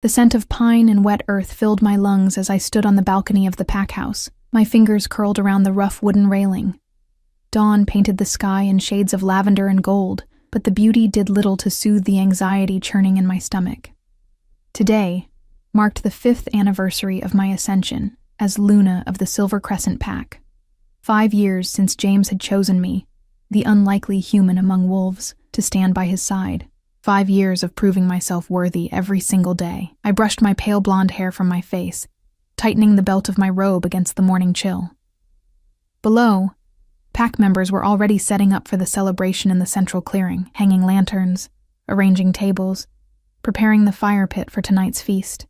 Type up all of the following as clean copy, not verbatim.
The scent of pine and wet earth filled my lungs as I stood on the balcony of the pack house, my fingers curled around the rough wooden railing. Dawn painted the sky in shades of lavender and gold, but the beauty did little to soothe the anxiety churning in my stomach. Today marked the 5th anniversary of my ascension as Luna of the Silver Crescent Pack. 5 years since James had chosen me, the unlikely human among wolves, to stand by his side. 5 years of proving myself worthy every single day. I brushed my pale blonde hair from my face, tightening the belt of my robe against the morning chill. Below, pack members were already setting up for the celebration in the central clearing, hanging lanterns, arranging tables, preparing the fire pit for tonight's feast.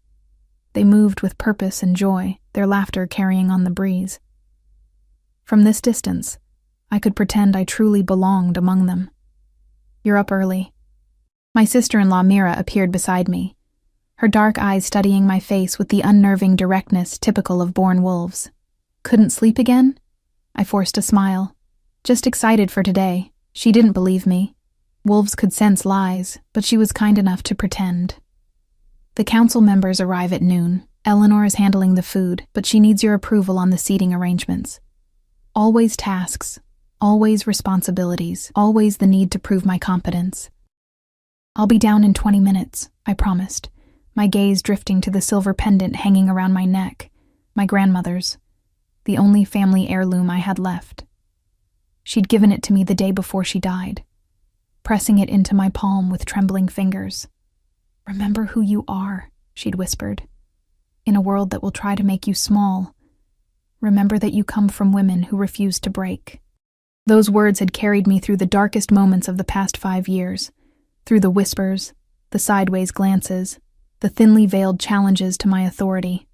They moved with purpose and joy, their laughter carrying on the breeze. From this distance, I could pretend I truly belonged among them. "You're up early." My sister-in-law Mira appeared beside me, her dark eyes studying my face with the unnerving directness typical of born wolves. "Couldn't sleep again?" I forced a smile. "Just excited for today." She didn't believe me. Wolves could sense lies, but she was kind enough to pretend. The council members arrive at noon. Eleanor is handling the food, but she needs your approval on the seating arrangements. Always tasks, always responsibilities, always the need to prove my competence. "I'll be down in 20 minutes, I promised, my gaze drifting to the silver pendant hanging around my neck, my grandmother's, the only family heirloom I had left. She'd given it to me the day before she died, pressing it into my palm with trembling fingers. "Remember who you are," she'd whispered. "In a world that will try to make you small, remember that you come from women who refuse to break." Those words had carried me through the darkest moments of the past 5 years, through the whispers, the sideways glances, the thinly veiled challenges to my authority.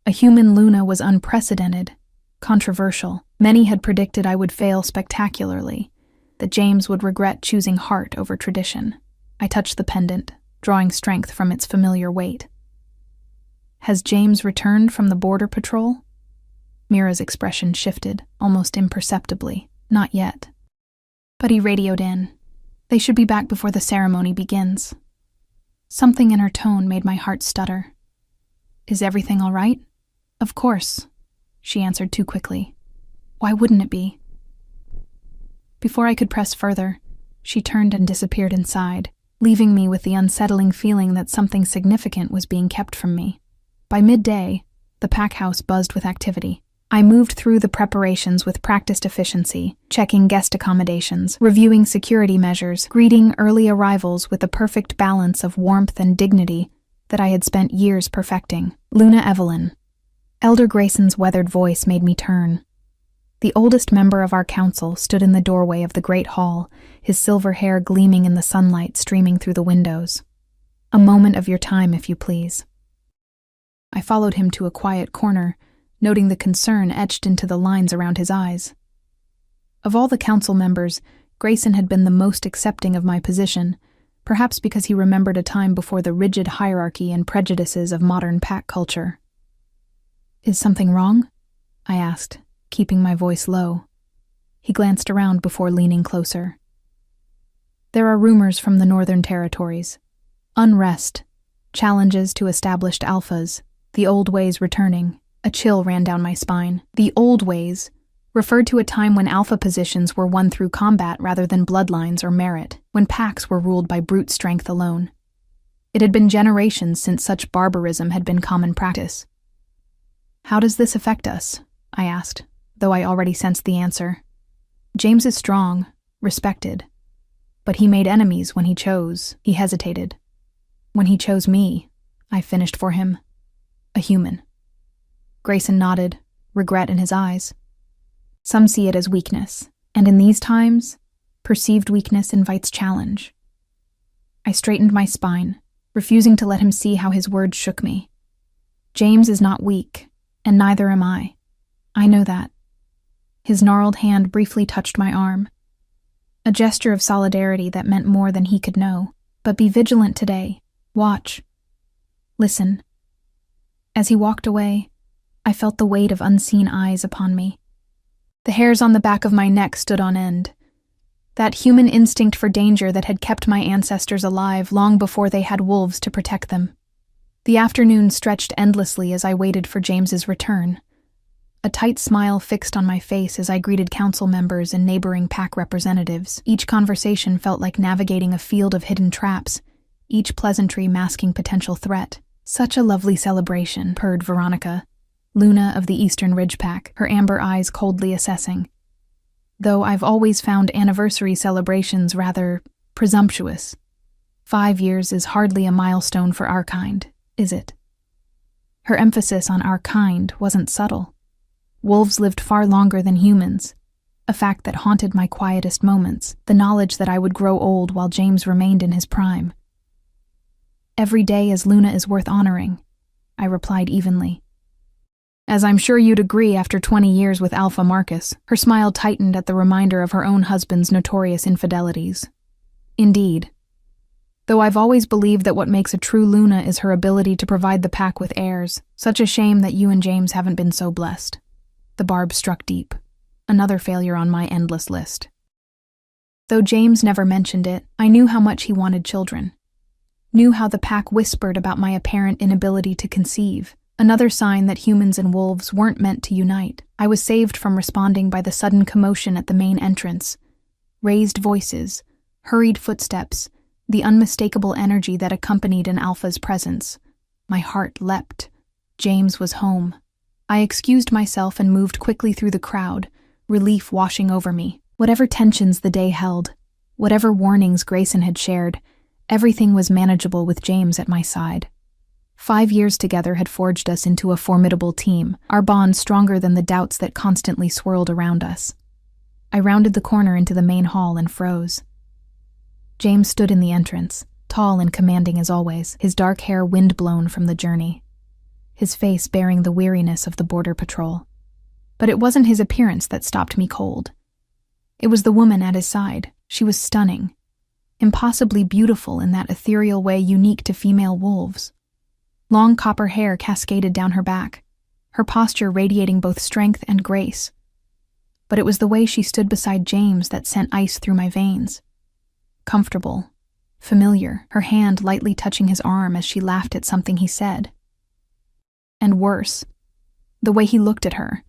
A human Luna was unprecedented, controversial. Many had predicted I would fail spectacularly, that James would regret choosing heart over tradition. I touched the pendant, drawing strength from its familiar weight. "Has James returned from the border patrol?" Mira's expression shifted, almost imperceptibly. "Not yet." But he radioed in. "They should be back before the ceremony begins." Something in her tone made my heart stutter. "Is everything all right?" "Of course," she answered too quickly. "Why wouldn't it be?" Before I could press further, she turned and disappeared inside, leaving me with the unsettling feeling that something significant was being kept from me. By midday, the pack house buzzed with activity. I moved through the preparations with practiced efficiency, checking guest accommodations, reviewing security measures, greeting early arrivals with the perfect balance of warmth and dignity that I had spent years perfecting. Luna Evelyn. Elder Grayson's weathered voice made me turn. The oldest member of our council stood in the doorway of the great hall, his silver hair gleaming in the sunlight streaming through the windows. "A moment of your time, if you please." I followed him to a quiet corner, noting the concern etched into the lines around his eyes. Of all the council members, Grayson had been the most accepting of my position, perhaps because he remembered a time before the rigid hierarchy and prejudices of modern pack culture. "Is something wrong?" I asked, keeping my voice low. He glanced around before leaning closer. "There are rumors from the Northern Territories. Unrest, challenges to established alphas, the old ways returning." A chill ran down my spine. The old ways referred to a time when alpha positions were won through combat rather than bloodlines or merit, when packs were ruled by brute strength alone. It had been generations since such barbarism had been common practice. "How does this affect us?" I asked, though I already sensed the answer. "James is strong, respected, but he made enemies when he chose." He hesitated. "When he chose me, I finished for him. A human." Grayson nodded, regret in his eyes. "Some see it as weakness, and in these times, perceived weakness invites challenge." I straightened my spine, refusing to let him see how his words shook me. "James is not weak, and neither am I. I know that." His gnarled hand briefly touched my arm, a gesture of solidarity that meant more than he could know. "But be vigilant today. Watch. Listen." As he walked away, I felt the weight of unseen eyes upon me. The hairs on the back of my neck stood on end. That human instinct for danger that had kept my ancestors alive long before they had wolves to protect them. The afternoon stretched endlessly as I waited for James's return. A tight smile fixed on my face as I greeted council members and neighboring pack representatives. Each conversation felt like navigating a field of hidden traps, each pleasantry masking potential threat. "Such a lovely celebration," purred Veronica, Luna of the Eastern Ridge Pack, her amber eyes coldly assessing. "Though I've always found anniversary celebrations rather presumptuous. 5 years is hardly a milestone for our kind, is it?" Her emphasis on our kind wasn't subtle. Wolves lived far longer than humans, a fact that haunted my quietest moments, the knowledge that I would grow old while James remained in his prime. "Every day as Luna is worth honoring," I replied evenly. "As I'm sure you'd agree after 20 years with Alpha Marcus." Her smile tightened at the reminder of her own husband's notorious infidelities. "Indeed. Though I've always believed that what makes a true Luna is her ability to provide the pack with heirs. Such a shame that you and James haven't been so blessed." The barb struck deep. Another failure on my endless list. Though James never mentioned it, I knew how much he wanted children. Knew how the pack whispered about my apparent inability to conceive. Another sign that humans and wolves weren't meant to unite. I was saved from responding by the sudden commotion at the main entrance. Raised voices, hurried footsteps, the unmistakable energy that accompanied an alpha's presence. My heart leapt. James was home. I excused myself and moved quickly through the crowd, relief washing over me. Whatever tensions the day held, whatever warnings Grayson had shared, everything was manageable with James at my side. 5 years together had forged us into a formidable team, our bond stronger than the doubts that constantly swirled around us. I rounded the corner into the main hall and froze. James stood in the entrance, tall and commanding as always, his dark hair wind-blown from the journey, his face bearing the weariness of the border patrol. But it wasn't his appearance that stopped me cold. It was the woman at his side. She was stunning, impossibly beautiful in that ethereal way unique to female wolves. Long copper hair cascaded down her back, her posture radiating both strength and grace. But it was the way she stood beside James that sent ice through my veins. Comfortable, familiar, her hand lightly touching his arm as she laughed at something he said. And worse, the way he looked at her,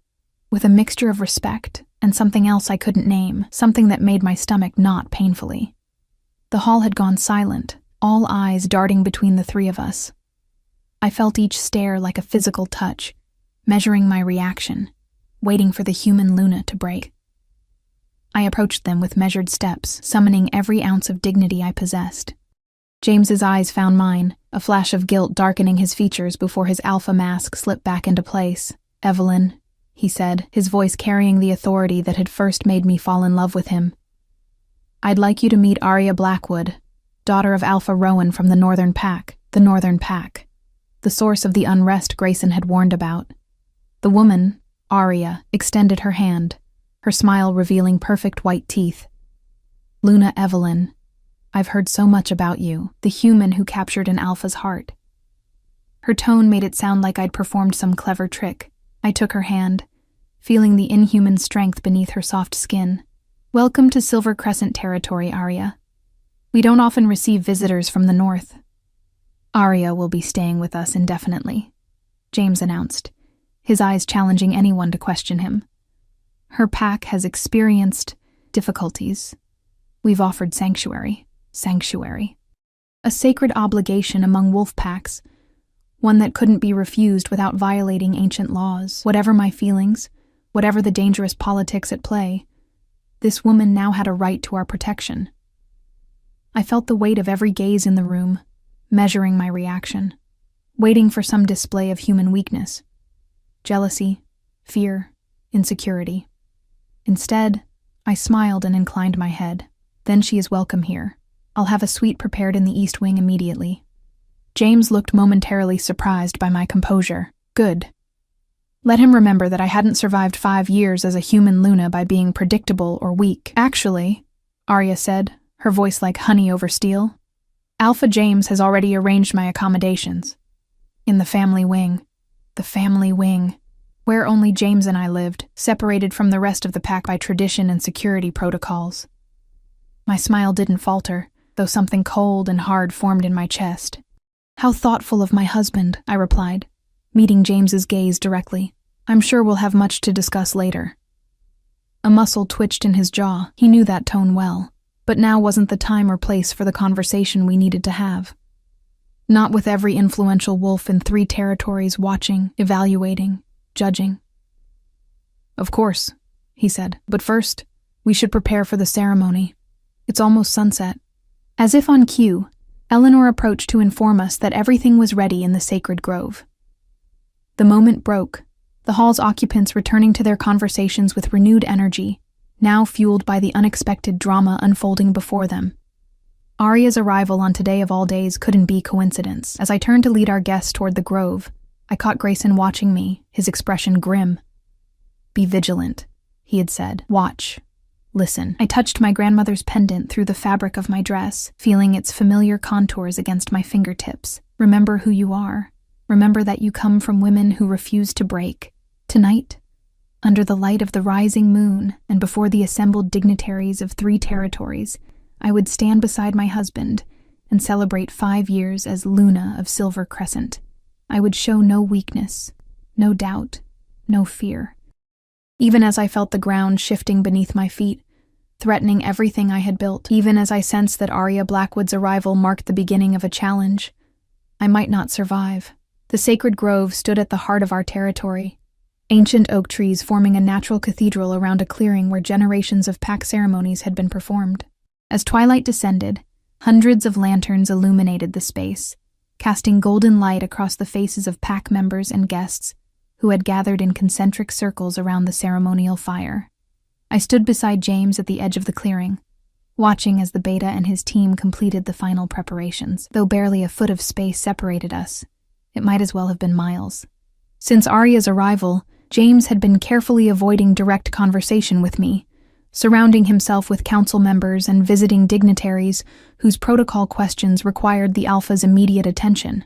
with a mixture of respect and something else I couldn't name, something that made my stomach knot painfully. The hall had gone silent, all eyes darting between the three of us. I felt each stare like a physical touch, measuring my reaction, waiting for the human Luna to break. I approached them with measured steps, summoning every ounce of dignity I possessed. James's eyes found mine, a flash of guilt darkening his features before his alpha mask slipped back into place. "Evelyn," he said, his voice carrying the authority that had first made me fall in love with him. "I'd like you to meet Arya Blackwood, daughter of Alpha Rowan from the Northern Pack." The Northern Pack, the source of the unrest Grayson had warned about. The woman, Arya, extended her hand, her smile revealing perfect white teeth. "Luna Evelyn, I've heard so much about you, the human who captured an alpha's heart." Her tone made it sound like I'd performed some clever trick. I took her hand, feeling the inhuman strength beneath her soft skin. "Welcome to Silver Crescent territory, Arya. We don't often receive visitors from the north." "Arya will be staying with us indefinitely," James announced, his eyes challenging anyone to question him. "Her pack has experienced difficulties. We've offered sanctuary. A sacred obligation among wolf packs, one that couldn't be refused without violating ancient laws. Whatever my feelings, whatever the dangerous politics at play, this woman now had a right to our protection." I felt the weight of every gaze in the room, measuring my reaction, waiting for some display of human weakness. Jealousy, fear, insecurity. Instead, I smiled and inclined my head. "Then she is welcome here. I'll have a suite prepared in the East Wing immediately." James looked momentarily surprised by my composure. Good. Let him remember that I hadn't survived 5 years as a human Luna by being predictable or weak. "Actually," Arya said, her voice like honey over steel, "Alpha James has already arranged my accommodations. In the family wing. The family wing. Where only James and I lived, separated from the rest of the pack by tradition and security protocols." My smile didn't falter, though something cold and hard formed in my chest. How thoughtful of my husband, I replied, meeting James's gaze directly. I'm sure we'll have much to discuss later. A muscle twitched in his jaw. He knew that tone well, but now wasn't the time or place for the conversation we needed to have. Not with every influential wolf in 3 territories watching, evaluating, judging. Of course, he said, but first, we should prepare for the ceremony. It's almost sunset. As if on cue, Eleanor approached to inform us that everything was ready in the sacred grove. The moment broke, the hall's occupants returning to their conversations with renewed energy, now fueled by the unexpected drama unfolding before them. Arya's arrival on today of all days couldn't be coincidence. As I turned to lead our guests toward the grove, I caught Grayson watching me, his expression grim. Be vigilant, he had said. Watch. Listen. I touched my grandmother's pendant through the fabric of my dress, feeling its familiar contours against my fingertips. Remember who you are. Remember that you come from women who refuse to break. Tonight, under the light of the rising moon and before the assembled dignitaries of 3 territories, I would stand beside my husband and celebrate 5 years as Luna of Silver Crescent. I would show no weakness, no doubt, no fear. Even as I felt the ground shifting beneath my feet, threatening everything I had built, even as I sensed that Arya Blackwood's arrival marked the beginning of a challenge, I might not survive. The sacred grove stood at the heart of our territory, ancient oak trees forming a natural cathedral around a clearing where generations of pack ceremonies had been performed. As twilight descended, hundreds of lanterns illuminated the space, casting golden light across the faces of pack members and guests who had gathered in concentric circles around the ceremonial fire. I stood beside James at the edge of the clearing, watching as the beta and his team completed the final preparations. Though barely a foot of space separated us, it might as well have been miles. Since Arya's arrival, James had been carefully avoiding direct conversation with me, surrounding himself with council members and visiting dignitaries whose protocol questions required the Alpha's immediate attention.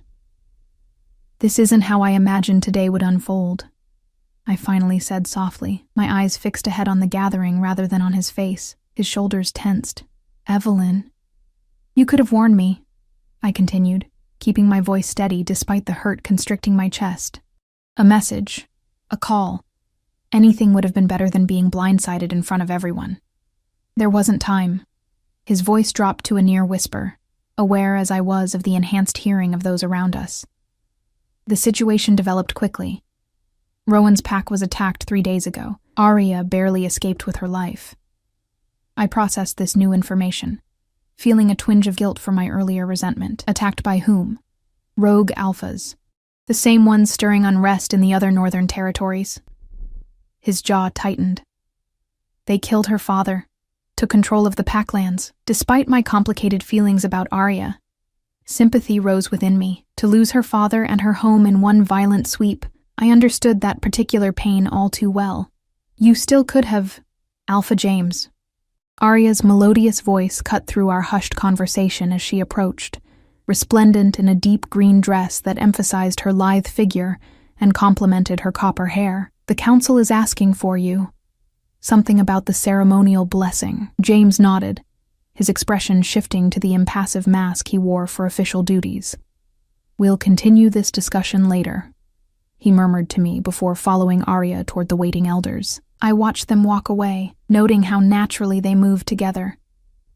This isn't how I imagined today would unfold, I finally said softly, my eyes fixed ahead on the gathering rather than on his face, his shoulders tensed. Evelyn. You could have warned me, I continued, keeping my voice steady despite the hurt constricting my chest. A message, a call. Anything would have been better than being blindsided in front of everyone. There wasn't time. His voice dropped to a near whisper, aware as I was of the enhanced hearing of those around us. The situation developed quickly. Rowan's pack was attacked 3 days ago. Arya barely escaped with her life. I processed this new information, feeling a twinge of guilt for my earlier resentment. Attacked by whom? Rogue Alphas. The same ones stirring unrest in the other northern territories. His jaw tightened. They killed her father, took control of the packlands. Despite my complicated feelings about Arya, sympathy rose within me. To lose her father and her home in one violent sweep, I understood that particular pain all too well. You still could have... Alpha James. Arya's melodious voice cut through our hushed conversation as she approached, resplendent in a deep green dress that emphasized her lithe figure and complemented her copper hair. The council is asking for you. Something about the ceremonial blessing. James nodded, his expression shifting to the impassive mask he wore for official duties. We'll continue this discussion later, he murmured to me before following Arya toward the waiting elders. I watched them walk away, noting how naturally they moved together,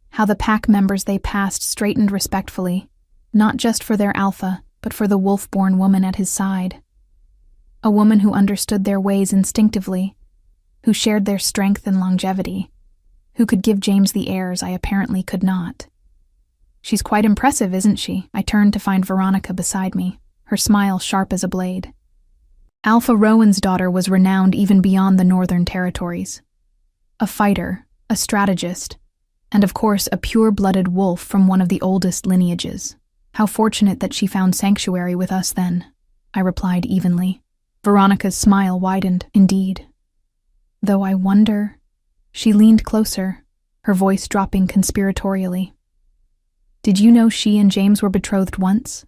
how the pack members they passed straightened respectfully, not just for their alpha, but for the wolf-born woman at his side. A woman who understood their ways instinctively, who shared their strength and longevity, who could give James the airs I apparently could not. She's quite impressive, isn't she? I turned to find Veronica beside me, her smile sharp as a blade. Alpha Rowan's daughter was renowned even beyond the northern territories. A fighter, a strategist, and of course a pure-blooded wolf from one of the oldest lineages. How fortunate that she found sanctuary with us then, I replied evenly. Veronica's smile widened, indeed. Though I wonder... She leaned closer, her voice dropping conspiratorially. Did you know she and James were betrothed once?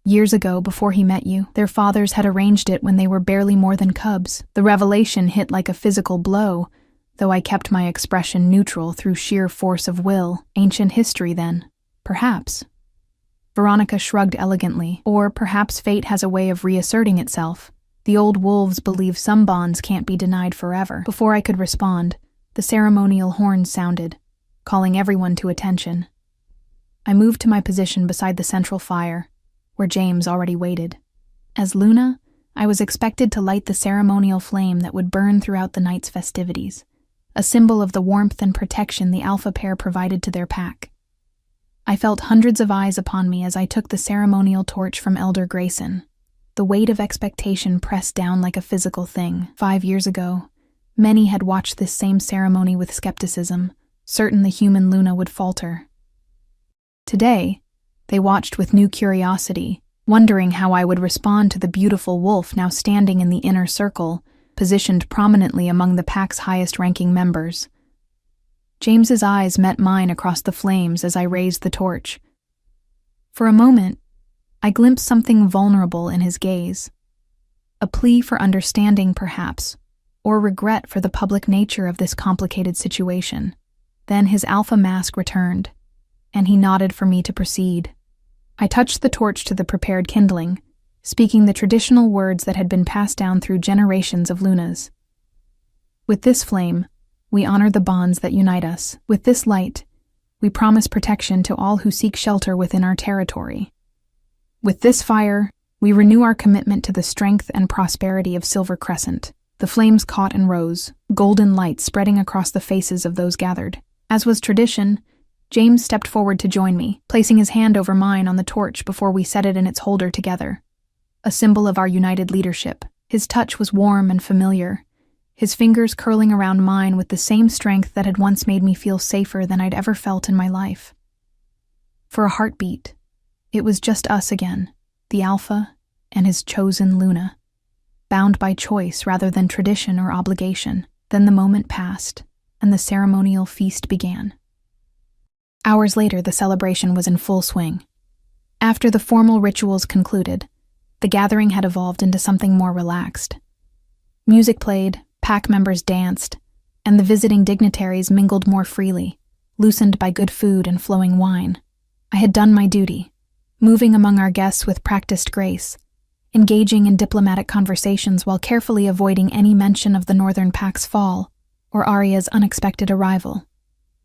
Years ago, before he met you, their fathers had arranged it when they were barely more than cubs. The revelation hit like a physical blow, though I kept my expression neutral through sheer force of will. Ancient history, then. Perhaps. Veronica shrugged elegantly. Or perhaps fate has a way of reasserting itself. The old wolves believe some bonds can't be denied forever. Before I could respond, the ceremonial horns sounded, calling everyone to attention. I moved to my position beside the central fire, where James already waited. As Luna, I was expected to light the ceremonial flame that would burn throughout the night's festivities, a symbol of the warmth and protection the alpha pair provided to their pack. I felt hundreds of eyes upon me as I took the ceremonial torch from Elder Grayson. The weight of expectation pressed down like a physical thing. 5 years ago, many had watched this same ceremony with skepticism, certain the human Luna would falter. Today, they watched with new curiosity, wondering how I would respond to the beautiful wolf now standing in the inner circle, positioned prominently among the pack's highest-ranking members. James's eyes met mine across the flames as I raised the torch. For a moment, I glimpsed something vulnerable in his gaze. A plea for understanding, perhaps, or regret for the public nature of this complicated situation. Then his alpha mask returned, and he nodded for me to proceed. I touched the torch to the prepared kindling, speaking the traditional words that had been passed down through generations of Lunas. With this flame, we honor the bonds that unite us. With this light, we promise protection to all who seek shelter within our territory. With this fire, we renew our commitment to the strength and prosperity of Silver Crescent. The flames caught and rose, golden light spreading across the faces of those gathered. As was tradition, James stepped forward to join me, placing his hand over mine on the torch before we set it in its holder together, a symbol of our united leadership. His touch was warm and familiar, his fingers curling around mine with the same strength that had once made me feel safer than I'd ever felt in my life. For a heartbeat, it was just us again, the Alpha and his chosen Luna, bound by choice rather than tradition or obligation. Then the moment passed, and the ceremonial feast began. Hours later, the celebration was in full swing. After the formal rituals concluded, the gathering had evolved into something more relaxed. Music played, pack members danced, and the visiting dignitaries mingled more freely, loosened by good food and flowing wine. I had done my duty, moving among our guests with practiced grace, engaging in diplomatic conversations while carefully avoiding any mention of the Northern Pack's fall or Arya's unexpected arrival.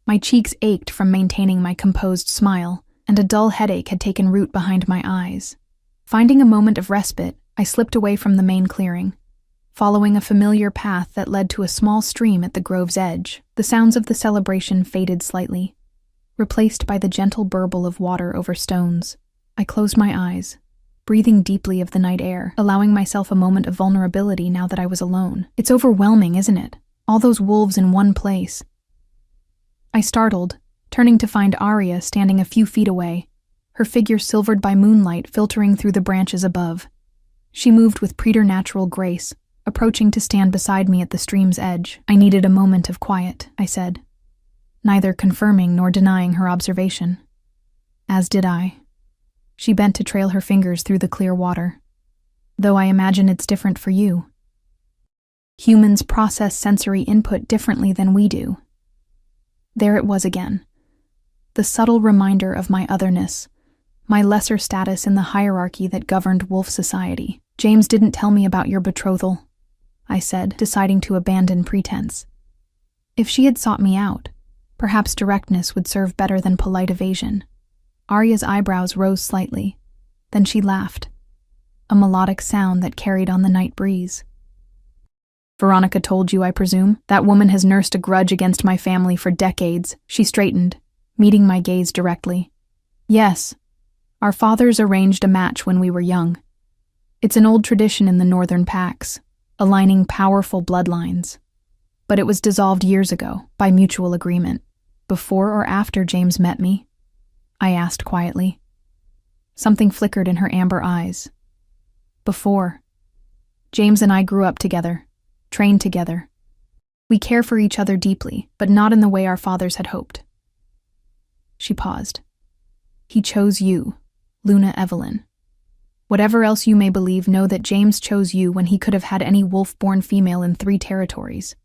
My cheeks ached from maintaining my composed smile, and a dull headache had taken root behind my eyes. Finding a moment of respite, I slipped away from the main clearing, following a familiar path that led to a small stream at the grove's edge. The sounds of the celebration faded slightly, replaced by the gentle burble of water over stones. I closed my eyes, breathing deeply of the night air, allowing myself a moment of vulnerability now that I was alone. It's overwhelming, isn't it? All those wolves in one place. I startled, turning to find Arya standing a few feet away, her figure silvered by moonlight filtering through the branches above. She moved with preternatural grace, approaching to stand beside me at the stream's edge. I needed a moment of quiet, I said, neither confirming nor denying her observation. As did I. She bent to trail her fingers through the clear water. Though I imagine it's different for you. Humans process sensory input differently than we do. There it was again. The subtle reminder of my otherness, my lesser status in the hierarchy that governed wolf society. James didn't tell me about your betrothal, I said, deciding to abandon pretense. If she had sought me out, perhaps directness would serve better than polite evasion. Arya's eyebrows rose slightly. Then she laughed, a melodic sound that carried on the night breeze. Veronica told you, I presume? That woman has nursed a grudge against my family for decades. She straightened, meeting my gaze directly. Yes, our fathers arranged a match when we were young. It's an old tradition in the Northern Packs, aligning powerful bloodlines. But it was dissolved years ago, by mutual agreement. Before or after James met me? I asked quietly. Something flickered in her amber eyes. Before. James and I grew up together. Trained together. We care for each other deeply, but not in the way our fathers had hoped. She paused. He chose you, Luna Evelyn. Whatever else you may believe, know that James chose you when he could have had any wolf-born female in 3 territories.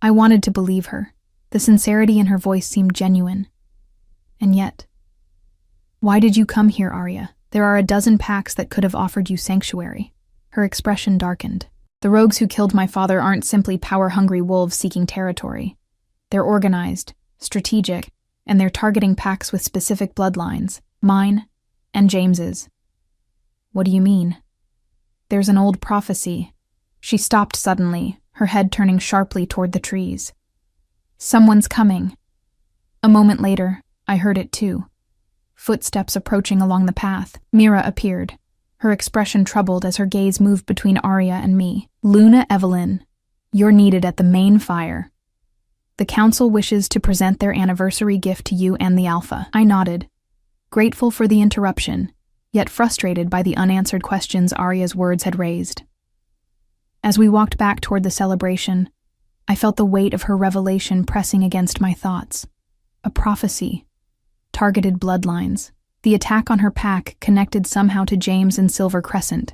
I wanted to believe her. The sincerity in her voice seemed genuine. And yet, Why did you come here, Arya? There are a dozen packs that could have offered you sanctuary. Her expression darkened. The rogues who killed my father aren't simply power-hungry wolves seeking territory. They're organized, strategic, and they're targeting packs with specific bloodlines, mine and James's. What do you mean? There's an old prophecy. She stopped suddenly, her head turning sharply toward the trees. Someone's coming. A moment later, I heard it too. Footsteps approaching along the path. Mira appeared, her expression troubled as her gaze moved between Arya and me. Luna Evelyn, you're needed at the main fire. The council wishes to present their anniversary gift to you and the Alpha. I nodded, grateful for the interruption, yet frustrated by the unanswered questions Arya's words had raised. As we walked back toward the celebration, I felt the weight of her revelation pressing against my thoughts. A prophecy. Targeted bloodlines. The attack on her pack connected somehow to James and Silver Crescent.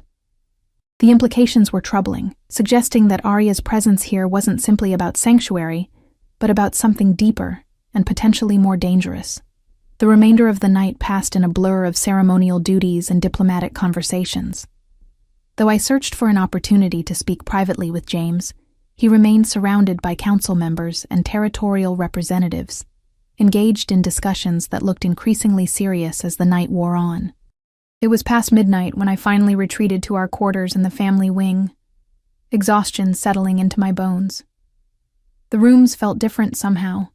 The implications were troubling, suggesting that Arya's presence here wasn't simply about sanctuary, but about something deeper and potentially more dangerous. The remainder of the night passed in a blur of ceremonial duties and diplomatic conversations. Though I searched for an opportunity to speak privately with James, he remained surrounded by council members and territorial representatives, engaged in discussions that looked increasingly serious as the night wore on. It was past midnight when I finally retreated to our quarters in the family wing, exhaustion settling into my bones. The rooms felt different somehow.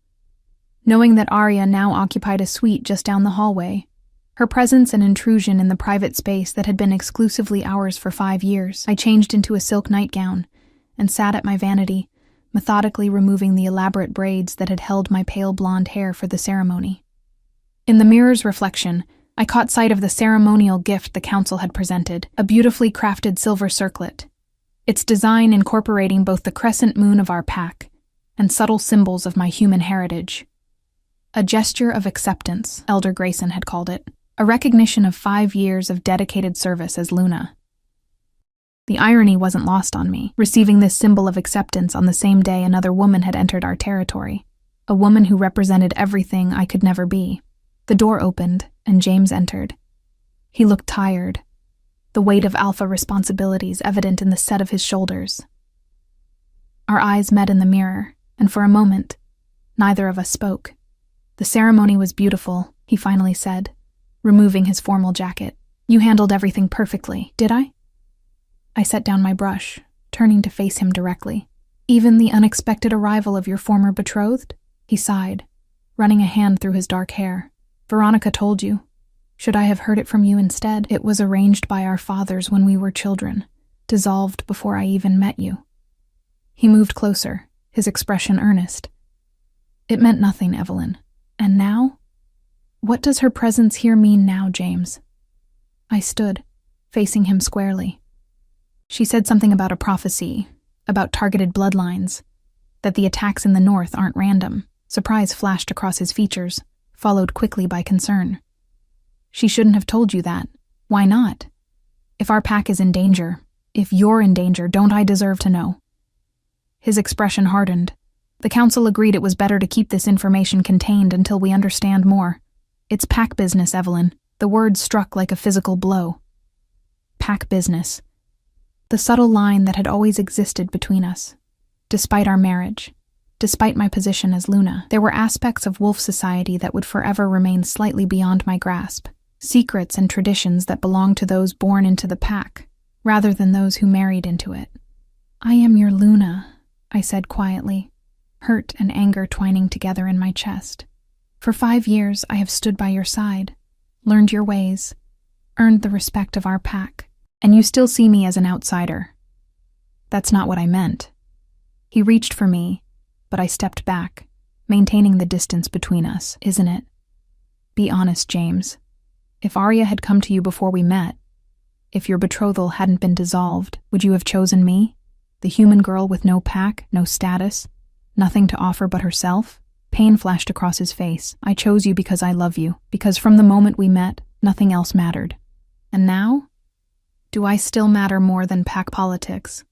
Knowing that Arya now occupied a suite just down the hallway, her presence and intrusion in the private space that had been exclusively ours for 5 years, I changed into a silk nightgown and sat at my vanity, methodically removing the elaborate braids that had held my pale blonde hair for the ceremony. In the mirror's reflection, I caught sight of the ceremonial gift the council had presented, a beautifully crafted silver circlet, its design incorporating both the crescent moon of our pack and subtle symbols of my human heritage. A gesture of acceptance, Elder Grayson had called it, a recognition of 5 years of dedicated service as Luna. The irony wasn't lost on me, receiving this symbol of acceptance on the same day another woman had entered our territory, a woman who represented everything I could never be. The door opened, and James entered. He looked tired, the weight of Alpha responsibilities evident in the set of his shoulders. Our eyes met in the mirror, and for a moment, neither of us spoke. The ceremony was beautiful, he finally said, removing his formal jacket. You handled everything perfectly, did I? I set down my brush, turning to face him directly. Even the unexpected arrival of your former betrothed? He sighed, running a hand through his dark hair. Veronica told you. Should I have heard it from you instead? It was arranged by our fathers when we were children, dissolved before I even met you. He moved closer, his expression earnest. It meant nothing, Evelyn. And now? What does her presence here mean now, James? I stood, facing him squarely. She said something about a prophecy, about targeted bloodlines, that the attacks in the north aren't random. Surprise flashed across his features, followed quickly by concern. She shouldn't have told you that. Why not? If our pack is in danger, if you're in danger, don't I deserve to know? His expression hardened. The council agreed it was better to keep this information contained until we understand more. It's pack business, Evelyn. The word struck like a physical blow. Pack business. The subtle line that had always existed between us. Despite our marriage, despite my position as Luna, there were aspects of wolf society that would forever remain slightly beyond my grasp. Secrets and traditions that belonged to those born into the pack, rather than those who married into it. I am your Luna, I said quietly, hurt and anger twining together in my chest. For 5 years I have stood by your side, learned your ways, earned the respect of our pack, and you still see me as an outsider. That's not what I meant. He reached for me, but I stepped back, maintaining the distance between us, isn't it? Be honest, James. If Arya had come to you before we met, if your betrothal hadn't been dissolved, would you have chosen me? The human girl with no pack, no status, nothing to offer but herself? Pain flashed across his face. I chose you because I love you, because from the moment we met, nothing else mattered. And now? Do I still matter more than pack politics?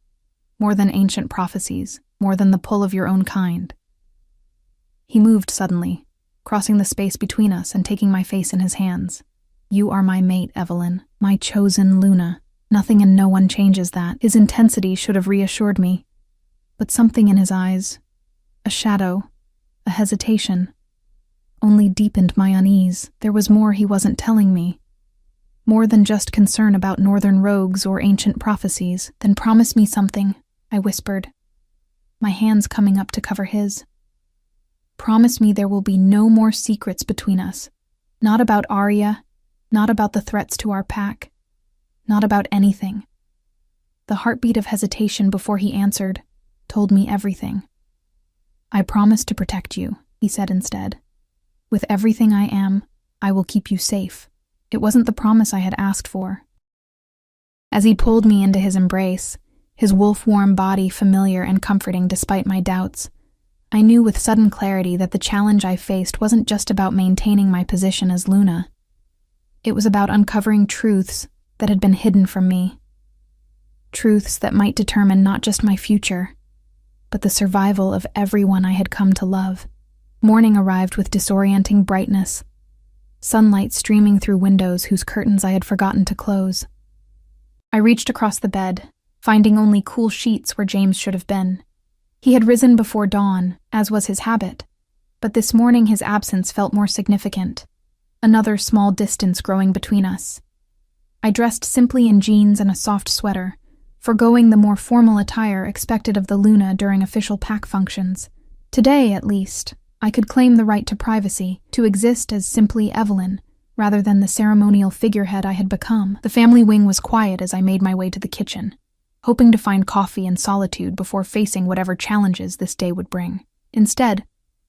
More than ancient prophecies? More than the pull of your own kind? He moved suddenly, crossing the space between us and taking my face in his hands. You are my mate, Evelyn, my chosen Luna. Nothing and no one changes that. His intensity should have reassured me. But something in his eyes, a shadow, a hesitation, only deepened my unease. There was more he wasn't telling me. More than just concern about northern rogues or ancient prophecies. Then promise me something, I whispered, my hands coming up to cover his. Promise me there will be no more secrets between us. Not about Arya, not about the threats to our pack, not about anything. The heartbeat of hesitation before he answered told me everything. I promise to protect you, he said instead. With everything I am, I will keep you safe. It wasn't the promise I had asked for. As he pulled me into his embrace, his wolf-warm body familiar and comforting despite my doubts, I knew with sudden clarity that the challenge I faced wasn't just about maintaining my position as Luna. It was about uncovering truths that had been hidden from me. Truths that might determine not just my future, but the survival of everyone I had come to love. Morning arrived with disorienting brightness, sunlight streaming through windows whose curtains I had forgotten to close. I reached across the bed, finding only cool sheets where James should have been. He had risen before dawn, as was his habit, but this morning his absence felt more significant, another small distance growing between us. I dressed simply in jeans and a soft sweater, forgoing the more formal attire expected of the Luna during official pack functions. Today, at least, I could claim the right to privacy, to exist as simply Evelyn, rather than the ceremonial figurehead I had become. The family wing was quiet as I made my way to the kitchen, hoping to find coffee and solitude before facing whatever challenges this day would bring. Instead,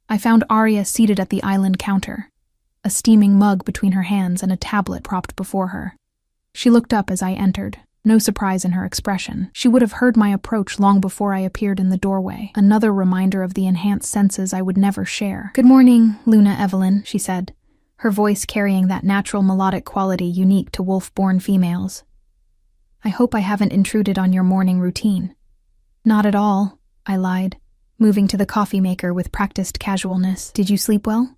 I found Arya seated at the island counter, a steaming mug between her hands and a tablet propped before her. She looked up as I entered, no surprise in her expression. She would have heard my approach long before I appeared in the doorway, another reminder of the enhanced senses I would never share. "Good morning, Luna Evelyn," she said, her voice carrying that natural melodic quality unique to wolf-born females. "I hope I haven't intruded on your morning routine." "Not at all," I lied, moving to the coffee maker with practiced casualness. "Did you sleep well?"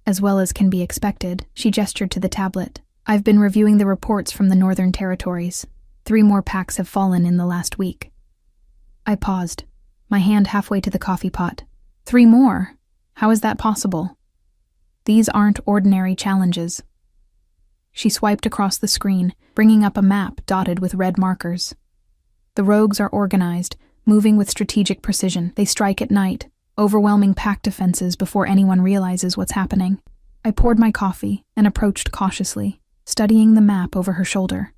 "As well as can be expected," she gestured to the tablet. "I've been reviewing the reports from the Northern Territories. 3 more packs have fallen in the last week." I paused, my hand halfway to the coffee pot. 3 more? How is that possible? These aren't ordinary challenges. She swiped across the screen, bringing up a map dotted with red markers. The rogues are organized, moving with strategic precision. They strike at night, overwhelming pack defenses before anyone realizes what's happening. I poured my coffee and approached cautiously, studying the map over her shoulder.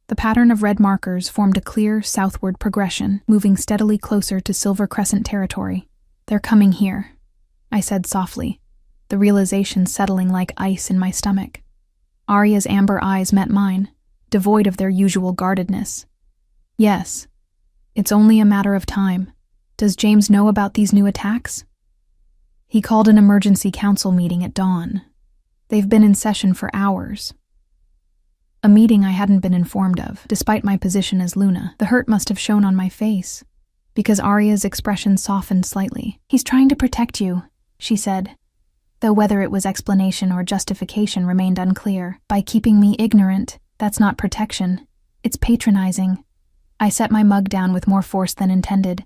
The pattern of red markers formed a clear southward progression, moving steadily closer to Silver Crescent territory. "They're coming here," I said softly, the realization settling like ice in my stomach. Arya's amber eyes met mine, devoid of their usual guardedness. "Yes. It's only a matter of time. Does James know about these new attacks?" "He called an emergency council meeting at dawn. They've been in session for hours." A meeting I hadn't been informed of, despite my position as Luna. The hurt must have shown on my face, because Arya's expression softened slightly. "He's trying to protect you," she said, though whether it was explanation or justification remained unclear. "By keeping me ignorant, that's not protection. It's patronizing." I set my mug down with more force than intended.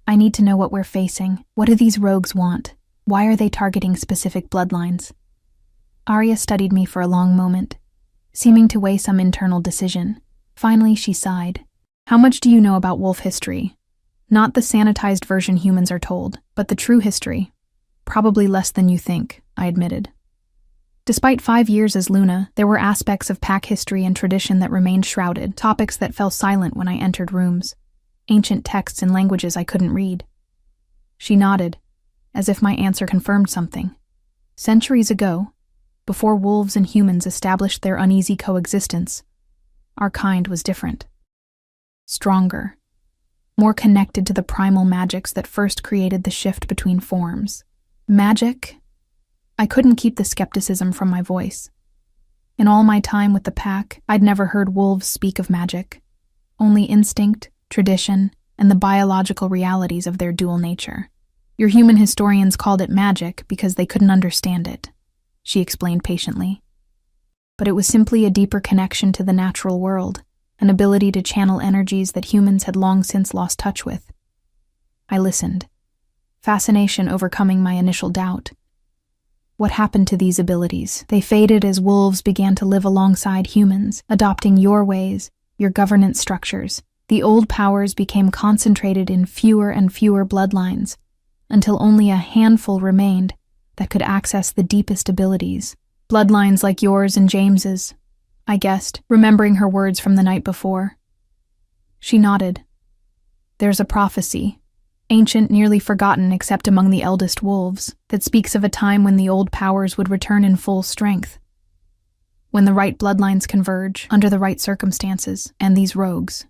"I need to know what we're facing. What do these rogues want? Why are they targeting specific bloodlines?" Arya studied me for a long moment, seeming to weigh some internal decision. Finally, she sighed. "How much do you know about wolf history? Not the sanitized version humans are told, but the true history." "Probably less than you think," I admitted. Despite 5 years as Luna, there were aspects of pack history and tradition that remained shrouded, topics that fell silent when I entered rooms, ancient texts in languages I couldn't read. She nodded, as if my answer confirmed something. Centuries ago, before wolves and humans established their uneasy coexistence, our kind was different. Stronger, more connected to the primal magics that first created the shift between forms. Magic? I couldn't keep the skepticism from my voice. In all my time with the pack, I'd never heard wolves speak of magic, only instinct, tradition, and the biological realities of their dual nature. Your human historians called it magic because they couldn't understand it, she explained patiently. but it was simply a deeper connection to the natural world, an ability to channel energies that humans had long since lost touch with. I listened, fascination overcoming my initial doubt. What happened to these abilities? They faded as wolves began to live alongside humans, adopting your ways, your governance structures. The old powers became concentrated in fewer and fewer bloodlines, until only a handful remained that could access the deepest abilities. Bloodlines like yours and James's, I guessed, remembering her words from the night before. She nodded. There's a prophecy, ancient, nearly forgotten except among the eldest wolves, that speaks of a time when the old powers would return in full strength. When the right bloodlines converge, under the right circumstances, and these rogues,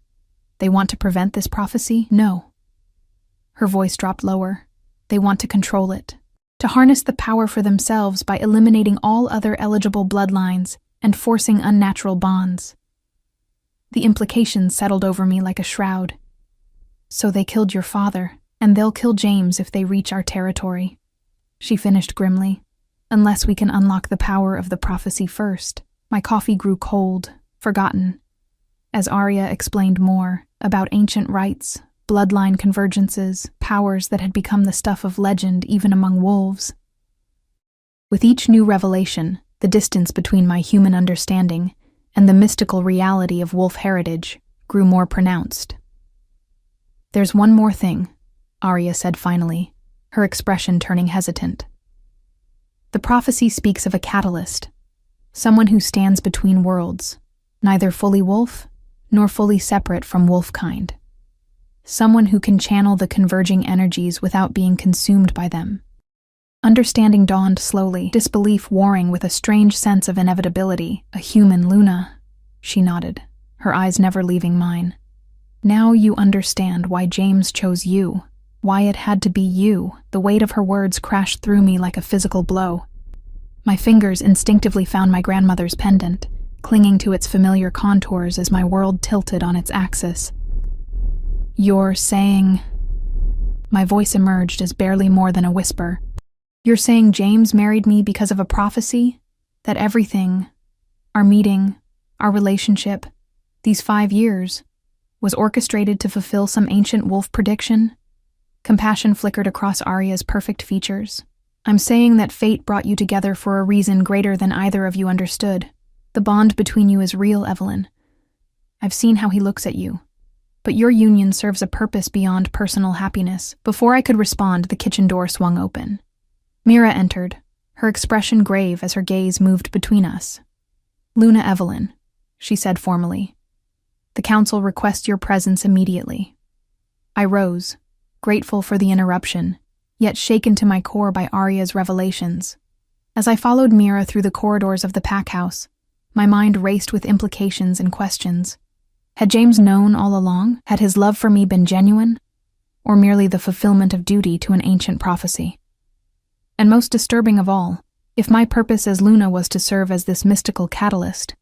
they want to prevent this prophecy? No. Her voice dropped lower. They want to control it, to harness the power for themselves by eliminating all other eligible bloodlines and forcing unnatural bonds. The implications settled over me like a shroud. So they killed your father, and they'll kill James if they reach our territory. She finished grimly. Unless we can unlock the power of the prophecy first. My coffee grew cold, forgotten. As Arya explained more about ancient rites, bloodline convergences, powers that had become the stuff of legend even among wolves. With each new revelation, the distance between my human understanding and the mystical reality of wolf heritage grew more pronounced. There's one more thing, Arya said finally, her expression turning hesitant. The prophecy speaks of a catalyst, someone who stands between worlds, neither fully wolf nor fully separate from wolf-kind. Someone who can channel the converging energies without being consumed by them. Understanding dawned slowly, disbelief warring with a strange sense of inevitability. A human Luna, she nodded, her eyes never leaving mine. Now you understand why James chose you, why it had to be you. The weight of her words crashed through me like a physical blow. My fingers instinctively found my grandmother's pendant, clinging to its familiar contours as my world tilted on its axis. You're saying... My voice emerged as barely more than a whisper. You're saying James married me because of a prophecy? That everything, our meeting, our relationship, these 5 years, was orchestrated to fulfill some ancient wolf prediction? Compassion flickered across Arya's perfect features. I'm saying that fate brought you together for a reason greater than either of you understood. The bond between you is real, Evelyn. I've seen how he looks at you. But your union serves a purpose beyond personal happiness. Before I could respond, the kitchen door swung open. Mira entered, her expression grave as her gaze moved between us. Luna Evelyn, she said formally. The council requests your presence immediately. I rose, grateful for the interruption, yet shaken to my core by Arya's revelations. As I followed Mira through the corridors of the pack house, my mind raced with implications and questions. Had James known all along? Had his love for me been genuine? Or merely the fulfillment of duty to an ancient prophecy? And most disturbing of all, if my purpose as Luna was to serve as this mystical catalyst,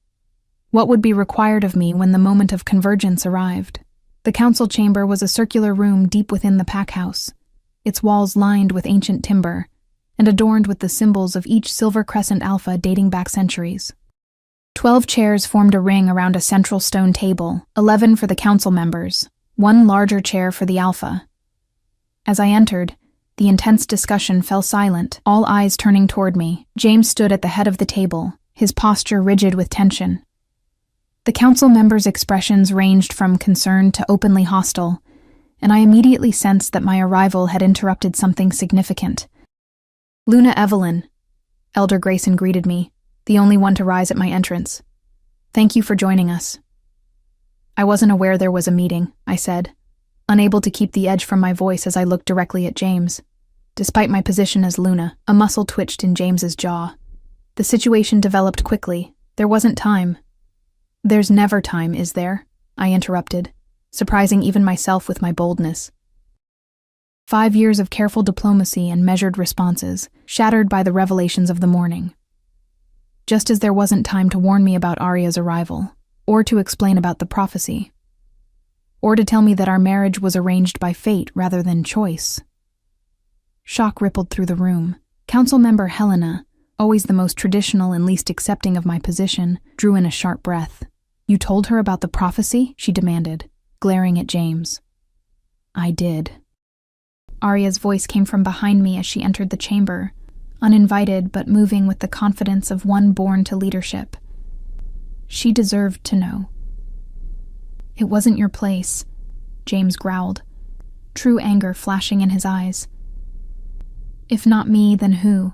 what would be required of me when the moment of convergence arrived? The council chamber was a circular room deep within the pack house, its walls lined with ancient timber, and adorned with the symbols of each Silver Crescent Alpha dating back centuries. 12 chairs formed a ring around a central stone table, 11 for the council members, 1 larger chair for the Alpha. As I entered, the intense discussion fell silent, all eyes turning toward me. James stood at the head of the table, his posture rigid with tension. The council members' expressions ranged from concerned to openly hostile, and I immediately sensed that my arrival had interrupted something significant. Luna Evelyn, Elder Grayson greeted me, the only one to rise at my entrance. Thank you for joining us. I wasn't aware there was a meeting, I said, unable to keep the edge from my voice as I looked directly at James. Despite my position as Luna, a muscle twitched in James's jaw. The situation developed quickly. There wasn't time. There's never time, is there? I interrupted, surprising even myself with my boldness. 5 years of careful diplomacy and measured responses, shattered by the revelations of the morning. Just as there wasn't time to warn me about Arya's arrival, or to explain about the prophecy, or to tell me that our marriage was arranged by fate rather than choice. Shock rippled through the room. Council member Helena, always the most traditional and least accepting of my position, drew in a sharp breath. "You told her about the prophecy?" she demanded, glaring at James. "I did." Arya's voice came from behind me as she entered the chamber, uninvited but moving with the confidence of one born to leadership. She deserved to know. "It wasn't your place," James growled, true anger flashing in his eyes. "If not me, then who?"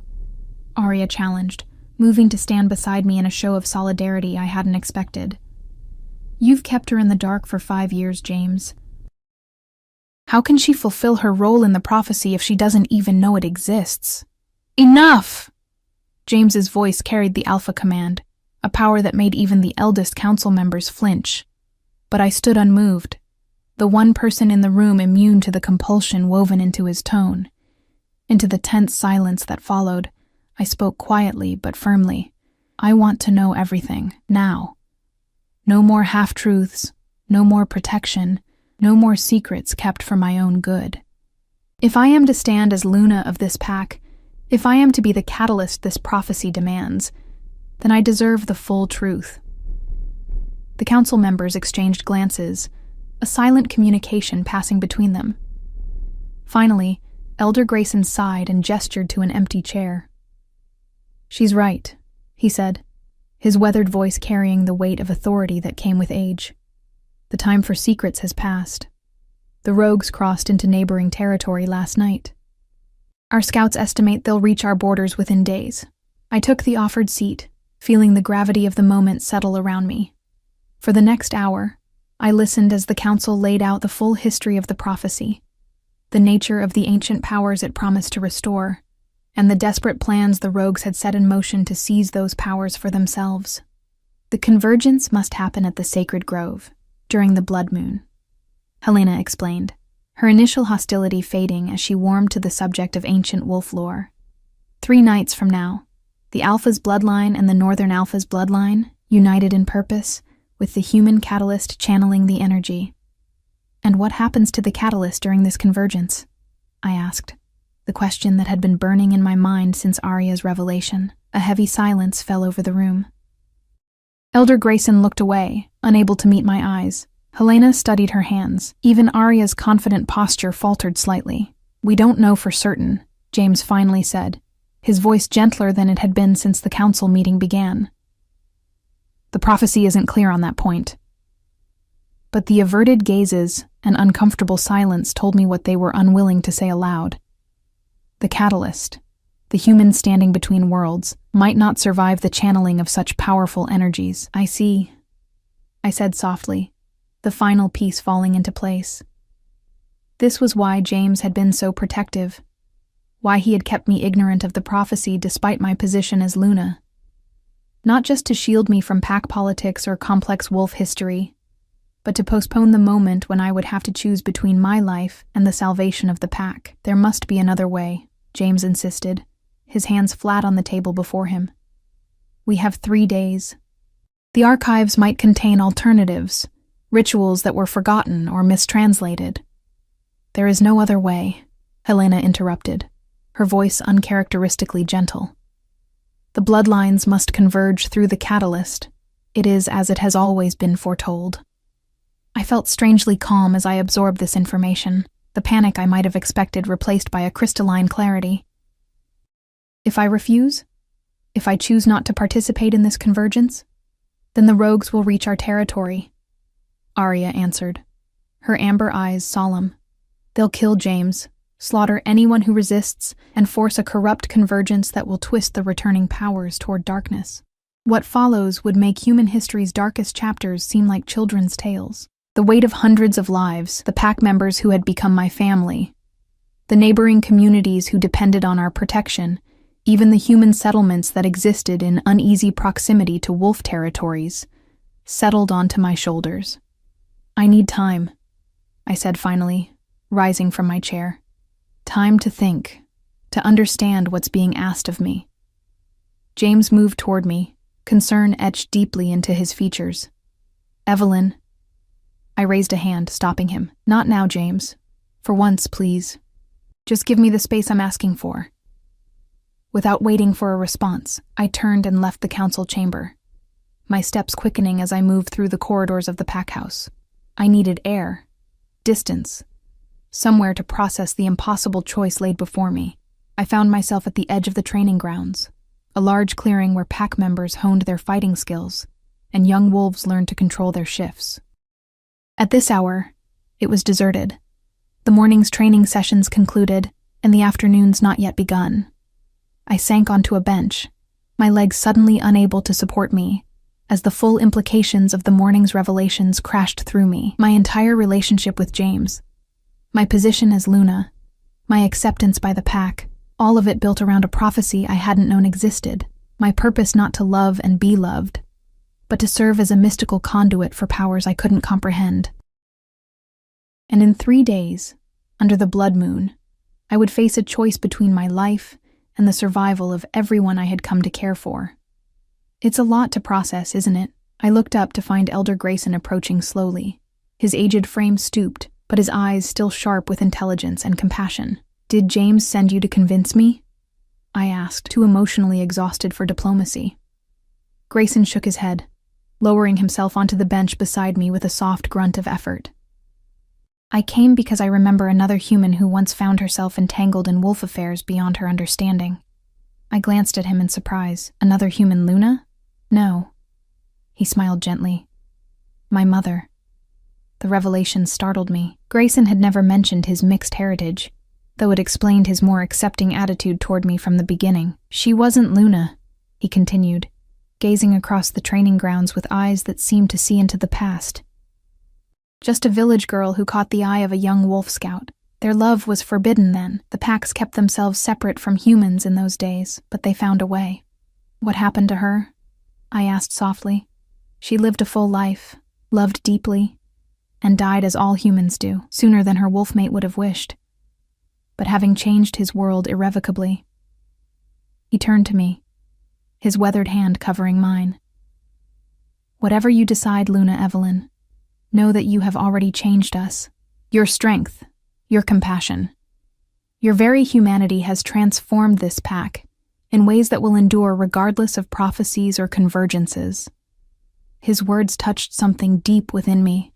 Arya challenged, moving to stand beside me in a show of solidarity I hadn't expected. "You've kept her in the dark for 5 years, James. How can she fulfill her role in the prophecy if she doesn't even know it exists?" "Enough!" James's voice carried the alpha command, a power that made even the eldest council members flinch. But I stood unmoved, the one person in the room immune to the compulsion woven into his tone. Into the tense silence that followed, I spoke quietly but firmly. "I want to know everything, now. No more half-truths, no more protection, no more secrets kept for my own good. If I am to stand as Luna of this pack, if I am to be the catalyst this prophecy demands, then I deserve the full truth." The council members exchanged glances, a silent communication passing between them. Finally, Elder Grayson sighed and gestured to an empty chair. "She's right," he said, his weathered voice carrying the weight of authority that came with age. "The time for secrets has passed. The rogues crossed into neighboring territory last night. Our scouts estimate they'll reach our borders within days." I took the offered seat, feeling the gravity of the moment settle around me. For the next hour, I listened as the council laid out the full history of the prophecy, the nature of the ancient powers it promised to restore, and the desperate plans the rogues had set in motion to seize those powers for themselves. The convergence must happen at the sacred grove, during the blood moon, Helena explained, her initial hostility fading as she warmed to the subject of ancient wolf lore. 3 nights from now, the Alpha's bloodline and the Northern Alpha's bloodline, united in purpose, with the human catalyst channeling the energy. "And what happens to the catalyst during this convergence?" I asked, the question that had been burning in my mind since Arya's revelation. A heavy silence fell over the room. Elder Grayson looked away, unable to meet my eyes. Helena studied her hands. Even Arya's confident posture faltered slightly. "We don't know for certain," James finally said, his voice gentler than it had been since the council meeting began. "The prophecy isn't clear on that point." But the averted gazes and uncomfortable silence told me what they were unwilling to say aloud. The catalyst, the human standing between worlds, might not survive the channeling of such powerful energies. "I see," I said softly, the final piece falling into place. This was why James had been so protective, why he had kept me ignorant of the prophecy despite my position as Luna. Not just to shield me from pack politics or complex wolf history, but to postpone the moment when I would have to choose between my life and the salvation of the pack. "There must be another way," James insisted, his hands flat on the table before him. "We have 3 days. The archives might contain alternatives, rituals that were forgotten or mistranslated." "There is no other way," Helena interrupted, her voice uncharacteristically gentle. "The bloodlines must converge through the catalyst. It is as it has always been foretold." I felt strangely calm as I absorbed this information, the panic I might have expected replaced by a crystalline clarity. "If I refuse? If I choose not to participate in this convergence? Then the rogues will reach our territory," Arya answered, her amber eyes solemn. "They'll kill James, slaughter anyone who resists, and force a corrupt convergence that will twist the returning powers toward darkness. What follows would make human history's darkest chapters seem like children's tales. The weight of hundreds of lives, the pack members who had become my family, the neighboring communities who depended on our protection, even the human settlements that existed in uneasy proximity to wolf territories, settled onto my shoulders. "I need time," I said finally, rising from my chair. "Time to think, to understand what's being asked of me." James moved toward me, concern etched deeply into his features. "Evelyn." I raised a hand, stopping him. "Not now, James. For once, please. Just give me the space I'm asking for." Without waiting for a response, I turned and left the council chamber, my steps quickening as I moved through the corridors of the pack house. I needed air, distance, somewhere to process the impossible choice laid before me. I found myself at the edge of the training grounds, a large clearing where pack members honed their fighting skills, and young wolves learned to control their shifts. At this hour, it was deserted. The morning's training sessions concluded, and the afternoon's not yet begun. I sank onto a bench, my legs suddenly unable to support me, as the full implications of the morning's revelations crashed through me. My entire relationship with James, my position as Luna, my acceptance by the pack, all of it built around a prophecy I hadn't known existed. My purpose not to love and be loved, but to serve as a mystical conduit for powers I couldn't comprehend. And in 3 days, under the blood moon, I would face a choice between my life and the survival of everyone I had come to care for. It's a lot to process, isn't it? I looked up to find Elder Grayson approaching slowly. His aged frame stooped, but his eyes still sharp with intelligence and compassion. "Did James send you to convince me?" I asked, too emotionally exhausted for diplomacy. Grayson shook his head, lowering himself onto the bench beside me with a soft grunt of effort. "I came because I remember another human who once found herself entangled in wolf affairs beyond her understanding." I glanced at him in surprise. "Another human, Luna?" "No." He smiled gently. "My mother." The revelation startled me. Grayson had never mentioned his mixed heritage, though it explained his more accepting attitude toward me from the beginning. "She wasn't Luna," he continued, gazing across the training grounds with eyes that seemed to see into the past. "Just a village girl who caught the eye of a young wolf scout. Their love was forbidden then. The packs kept themselves separate from humans in those days, but they found a way." "What happened to her?" I asked softly. "She lived a full life, loved deeply, and died as all humans do, sooner than her wolfmate would have wished. But having changed his world irrevocably." He turned to me, his weathered hand covering mine. "Whatever you decide, Luna Evelyn, know that you have already changed us. Your strength, your compassion, your very humanity has transformed this pack in ways that will endure regardless of prophecies or convergences." His words touched something deep within me,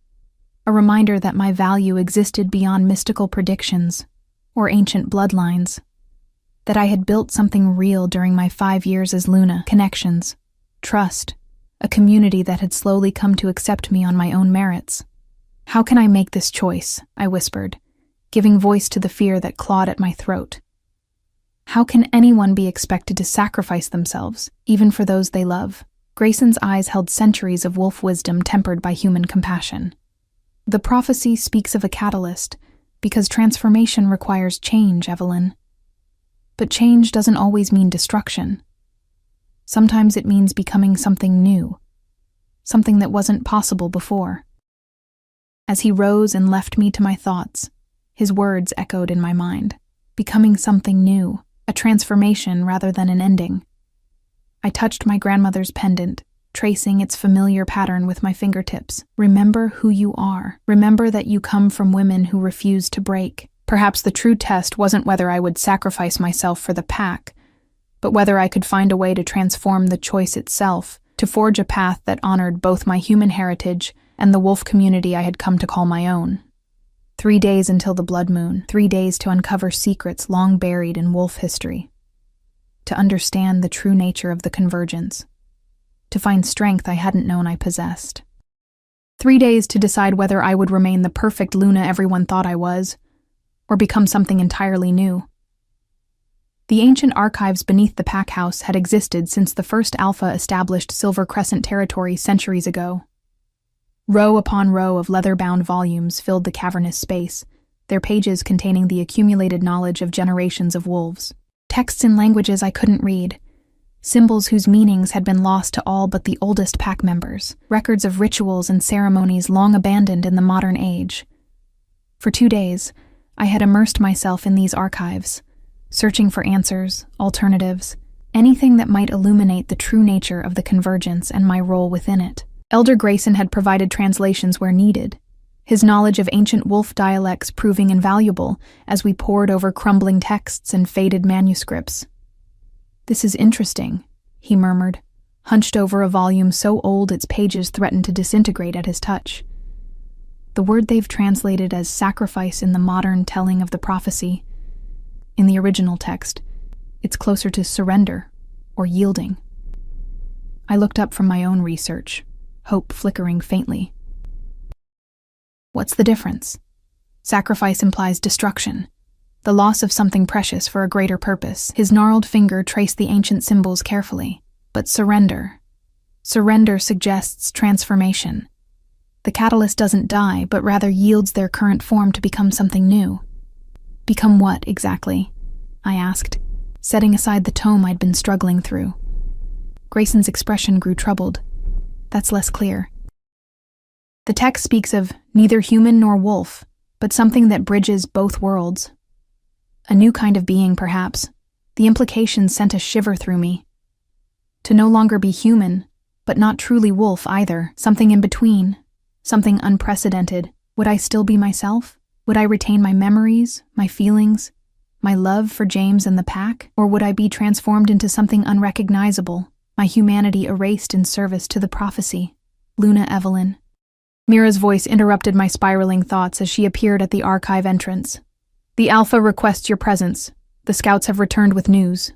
a reminder that my value existed beyond mystical predictions or ancient bloodlines, that I had built something real during my 5 years as Luna: connections, trust, a community that had slowly come to accept me on my own merits. "How can I make this choice?" I whispered, giving voice to the fear that clawed at my throat. "How can anyone be expected to sacrifice themselves, even for those they love?" Grayson's eyes held centuries of wolf wisdom tempered by human compassion. "The prophecy speaks of a catalyst, because transformation requires change, Evelyn. But change doesn't always mean destruction. Sometimes it means becoming something new, something that wasn't possible before." As he rose and left me to my thoughts, his words echoed in my mind. Becoming something new, a transformation rather than an ending. I touched my grandmother's pendant, tracing its familiar pattern with my fingertips. "Remember who you are. Remember that you come from women who refuse to break." Perhaps the true test wasn't whether I would sacrifice myself for the pack, but whether I could find a way to transform the choice itself, to forge a path that honored both my human heritage and the wolf community I had come to call my own. 3 days until the blood moon, 3 days to uncover secrets long buried in wolf history, to understand the true nature of the convergence, to find strength I hadn't known I possessed. 3 days to decide whether I would remain the perfect Luna everyone thought I was, or become something entirely new. The ancient archives beneath the pack house had existed since the first Alpha established Silver Crescent territory centuries ago. Row upon row of leather-bound volumes filled the cavernous space, their pages containing the accumulated knowledge of generations of wolves. Texts in languages I couldn't read, symbols whose meanings had been lost to all but the oldest pack members, records of rituals and ceremonies long abandoned in the modern age. For 2 days, I had immersed myself in these archives, searching for answers, alternatives, anything that might illuminate the true nature of the convergence and my role within it. Elder Grayson had provided translations where needed, his knowledge of ancient wolf dialects proving invaluable as we pored over crumbling texts and faded manuscripts. "This is interesting," he murmured, hunched over a volume so old its pages threatened to disintegrate at his touch. The word they've translated as sacrifice in the modern telling of the prophecy. In the original text, it's closer to surrender or yielding. I looked up from my own research, hope flickering faintly. What's the difference? Sacrifice implies destruction, the loss of something precious for a greater purpose. His gnarled finger traced the ancient symbols carefully. But surrender suggests transformation. The catalyst doesn't die, but rather yields their current form to become something new. Become what, exactly? I asked, setting aside the tome I'd been struggling through. Grayson's expression grew troubled. That's less clear. The text speaks of neither human nor wolf, but something that bridges both worlds. A new kind of being, perhaps. The implications sent a shiver through me. To no longer be human, but not truly wolf either, something in between, something unprecedented. Would I still be myself? Would I retain my memories, my feelings, my love for James and the pack? Or would I be transformed into something unrecognizable, my humanity erased in service to the prophecy? Luna Evelyn. Mira's voice interrupted my spiraling thoughts as she appeared at the archive entrance. "The Alpha requests your presence. The scouts have returned with news."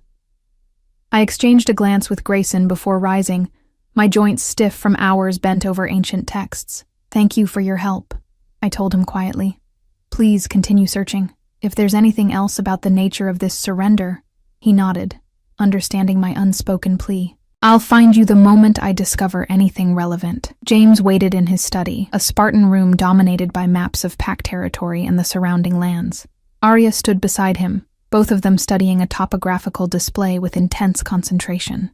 I exchanged a glance with Grayson before rising, my joints stiff from hours bent over ancient texts. "Thank you for your help," I told him quietly. "Please continue searching. If there's anything else about the nature of this surrender," he nodded, understanding my unspoken plea. "I'll find you the moment I discover anything relevant." James waited in his study, a Spartan room dominated by maps of pack territory and the surrounding lands. Arya stood beside him, both of them studying a topographical display with intense concentration.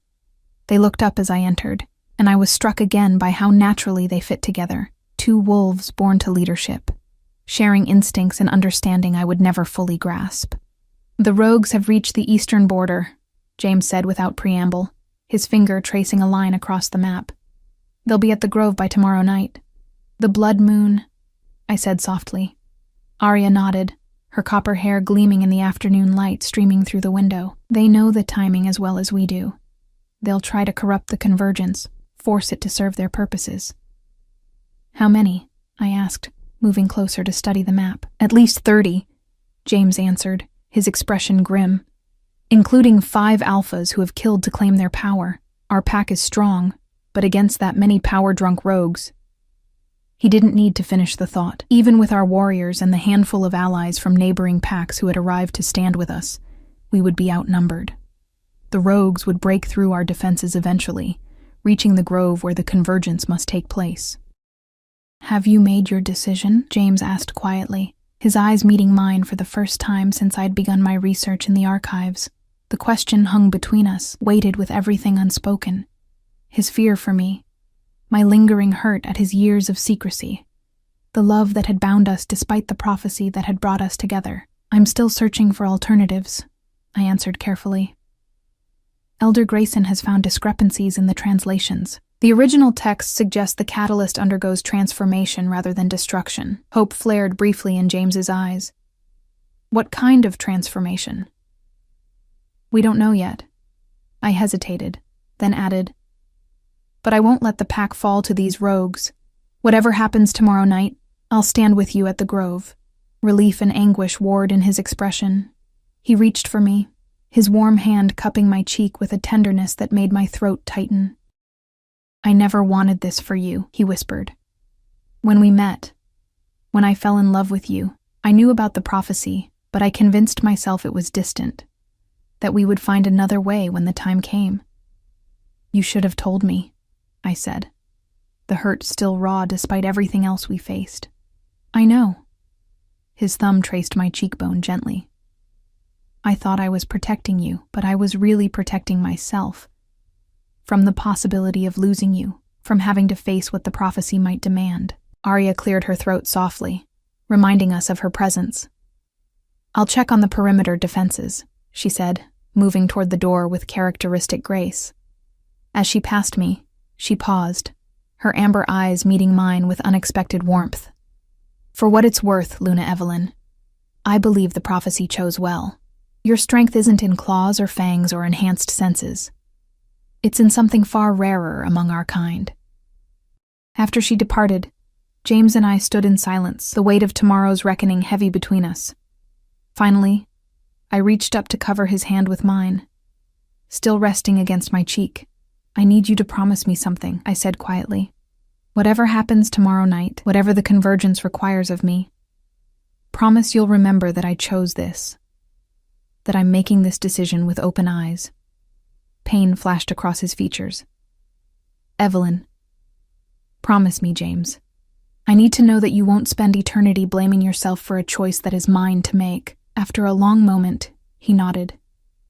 They looked up as I entered, and I was struck again by how naturally they fit together, two wolves born to leadership, sharing instincts and understanding I would never fully grasp. "The rogues have reached the eastern border," James said without preamble, his finger tracing a line across the map. "They'll be at the grove by tomorrow night." "The blood moon," I said softly. Arya nodded, her copper hair gleaming in the afternoon light streaming through the window. "They know the timing as well as we do. They'll try to corrupt the convergence, force it to serve their purposes." "How many?" I asked, moving closer to study the map. "At least 30, James answered, his expression grim. "Including 5 alphas who have killed to claim their power. Our pack is strong, but against that many power-drunk rogues." He didn't need to finish the thought. Even with our warriors and the handful of allies from neighboring packs who had arrived to stand with us, we would be outnumbered. The rogues would break through our defenses eventually, reaching the grove where the convergence must take place. "Have you made your decision?" James asked quietly, his eyes meeting mine for the first time since I'd begun my research in the archives. The question hung between us, weighted with everything unspoken. His fear for me, my lingering hurt at his years of secrecy, the love that had bound us despite the prophecy that had brought us together. "I'm still searching for alternatives," I answered carefully. "Elder Grayson has found discrepancies in the translations. The original text suggests the catalyst undergoes transformation rather than destruction." Hope flared briefly in James's eyes. "What kind of transformation?" "We don't know yet." I hesitated, then added, "But I won't let the pack fall to these rogues. Whatever happens tomorrow night, I'll stand with you at the grove." Relief and anguish warred in his expression. He reached for me, his warm hand cupping my cheek with a tenderness that made my throat tighten. "I never wanted this for you," he whispered. "When we met, when I fell in love with you, I knew about the prophecy, but I convinced myself it was distant, that we would find another way when the time came." "You should have told me," I said, the hurt still raw despite everything else we faced. "I know." His thumb traced my cheekbone gently. "I thought I was protecting you, but I was really protecting myself. From the possibility of losing you, from having to face what the prophecy might demand." Arya cleared her throat softly, reminding us of her presence. "I'll check on the perimeter defenses," she said, moving toward the door with characteristic grace. As she passed me, she paused, her amber eyes meeting mine with unexpected warmth. "For what it's worth, Luna Evelyn, I believe the prophecy chose well. Your strength isn't in claws or fangs or enhanced senses. It's in something far rarer among our kind. After she departed, James and I stood in silence, the weight of tomorrow's reckoning heavy between us. Finally, I reached up to cover his hand with mine, still resting against my cheek. "I need you to promise me something," I said quietly. "Whatever happens tomorrow night, whatever the convergence requires of me, promise you'll remember that I chose this, that I'm making this decision with open eyes." Pain flashed across his features. "Evelyn, promise me, James. I need to know that you won't spend eternity blaming yourself for a choice that is mine to make." After a long moment, he nodded,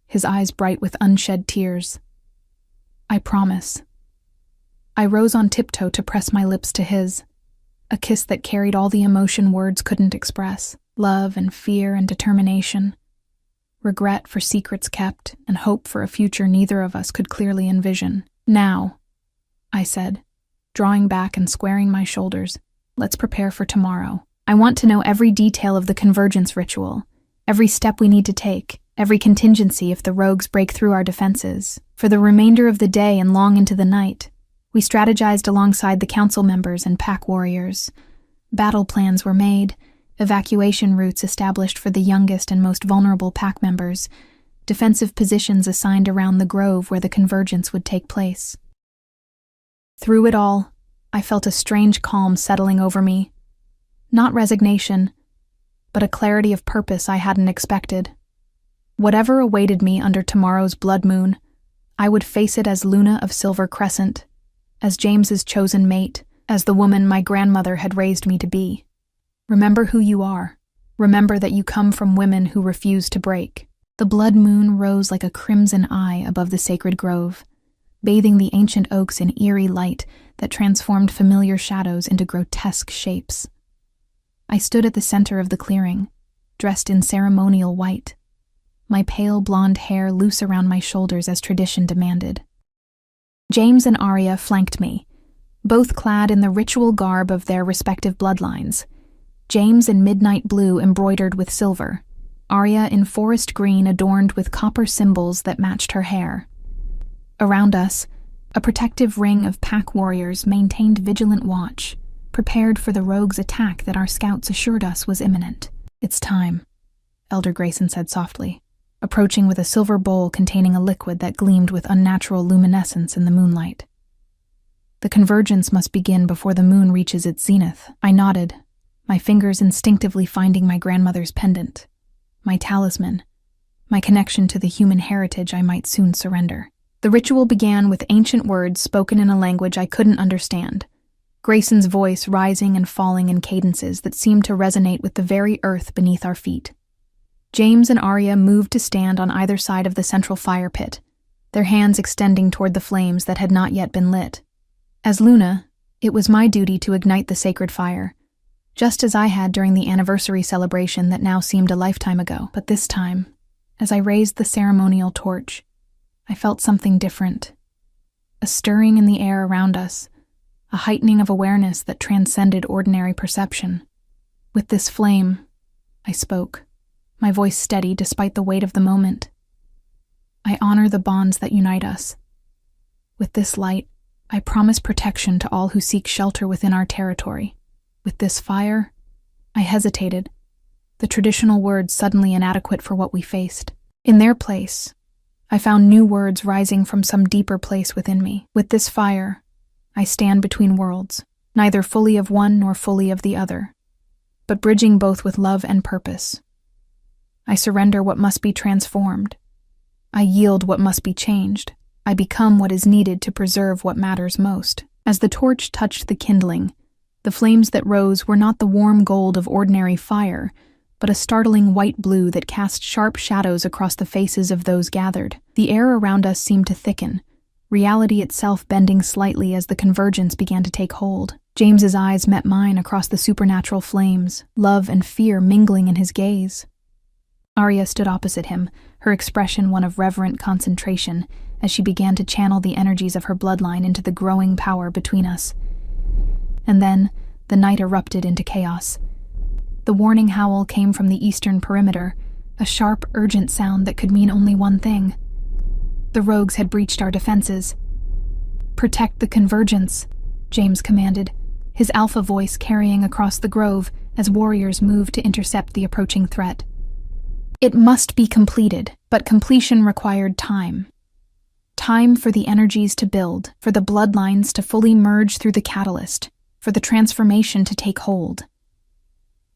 his eyes bright with unshed tears. "I promise." I rose on tiptoe to press my lips to his, a kiss that carried all the emotion words couldn't express, love and fear and determination, regret for secrets kept, and hope for a future neither of us could clearly envision. "Now," I said, drawing back and squaring my shoulders, "let's prepare for tomorrow. I want to know every detail of the convergence ritual, every step we need to take, every contingency if the rogues break through our defenses." For the remainder of the day and long into the night, we strategized alongside the council members and pack warriors. Battle plans were made, evacuation routes established for the youngest and most vulnerable pack members, defensive positions assigned around the grove where the convergence would take place. Through it all, I felt a strange calm settling over me. Not resignation, but a clarity of purpose I hadn't expected. Whatever awaited me under tomorrow's blood moon, I would face it as Luna of Silver Crescent, as James's chosen mate, as the woman my grandmother had raised me to be. Remember who you are. Remember that you come from women who refuse to break. The blood moon rose like a crimson eye above the sacred grove, bathing the ancient oaks in eerie light that transformed familiar shadows into grotesque shapes. I stood at the center of the clearing, dressed in ceremonial white, my pale blonde hair loose around my shoulders as tradition demanded. James and Arya flanked me, both clad in the ritual garb of their respective bloodlines. James in midnight blue embroidered with silver, Arya in forest green adorned with copper symbols that matched her hair. Around us, a protective ring of pack warriors maintained vigilant watch, prepared for the rogues' attack that our scouts assured us was imminent. "It's time," Elder Grayson said softly, approaching with a silver bowl containing a liquid that gleamed with unnatural luminescence in the moonlight. "The convergence must begin before the moon reaches its zenith." I nodded, my fingers instinctively finding my grandmother's pendant, my talisman, my connection to the human heritage I might soon surrender. The ritual began with ancient words spoken in a language I couldn't understand, Grayson's voice rising and falling in cadences that seemed to resonate with the very earth beneath our feet. James and Arya moved to stand on either side of the central fire pit, their hands extending toward the flames that had not yet been lit. As Luna, it was my duty to ignite the sacred fire, just as I had during the anniversary celebration that now seemed a lifetime ago. But this time, as I raised the ceremonial torch, I felt something different. A stirring in the air around us, a heightening of awareness that transcended ordinary perception. With this flame, I spoke, my voice steady despite the weight of the moment. "I honor the bonds that unite us. With this light, I promise protection to all who seek shelter within our territory. With this fire," I hesitated, the traditional words suddenly inadequate for what we faced. In their place, I found new words rising from some deeper place within me. "With this fire, I stand between worlds, neither fully of one nor fully of the other, but bridging both with love and purpose. I surrender what must be transformed. I yield what must be changed. I become what is needed to preserve what matters most." As the torch touched the kindling, the flames that rose were not the warm gold of ordinary fire, but a startling white blue that cast sharp shadows across the faces of those gathered. The air around us seemed to thicken, reality itself bending slightly as the convergence began to take hold. James's eyes met mine across the supernatural flames, love and fear mingling in his gaze. Arya stood opposite him, her expression one of reverent concentration, as she began to channel the energies of her bloodline into the growing power between us. And then, the night erupted into chaos. The warning howl came from the eastern perimeter, a sharp, urgent sound that could mean only one thing. The rogues had breached our defenses. "Protect the convergence," James commanded, his alpha voice carrying across the grove as warriors moved to intercept the approaching threat. It must be completed, but completion required time. Time for the energies to build, for the bloodlines to fully merge through the catalyst, for the transformation to take hold.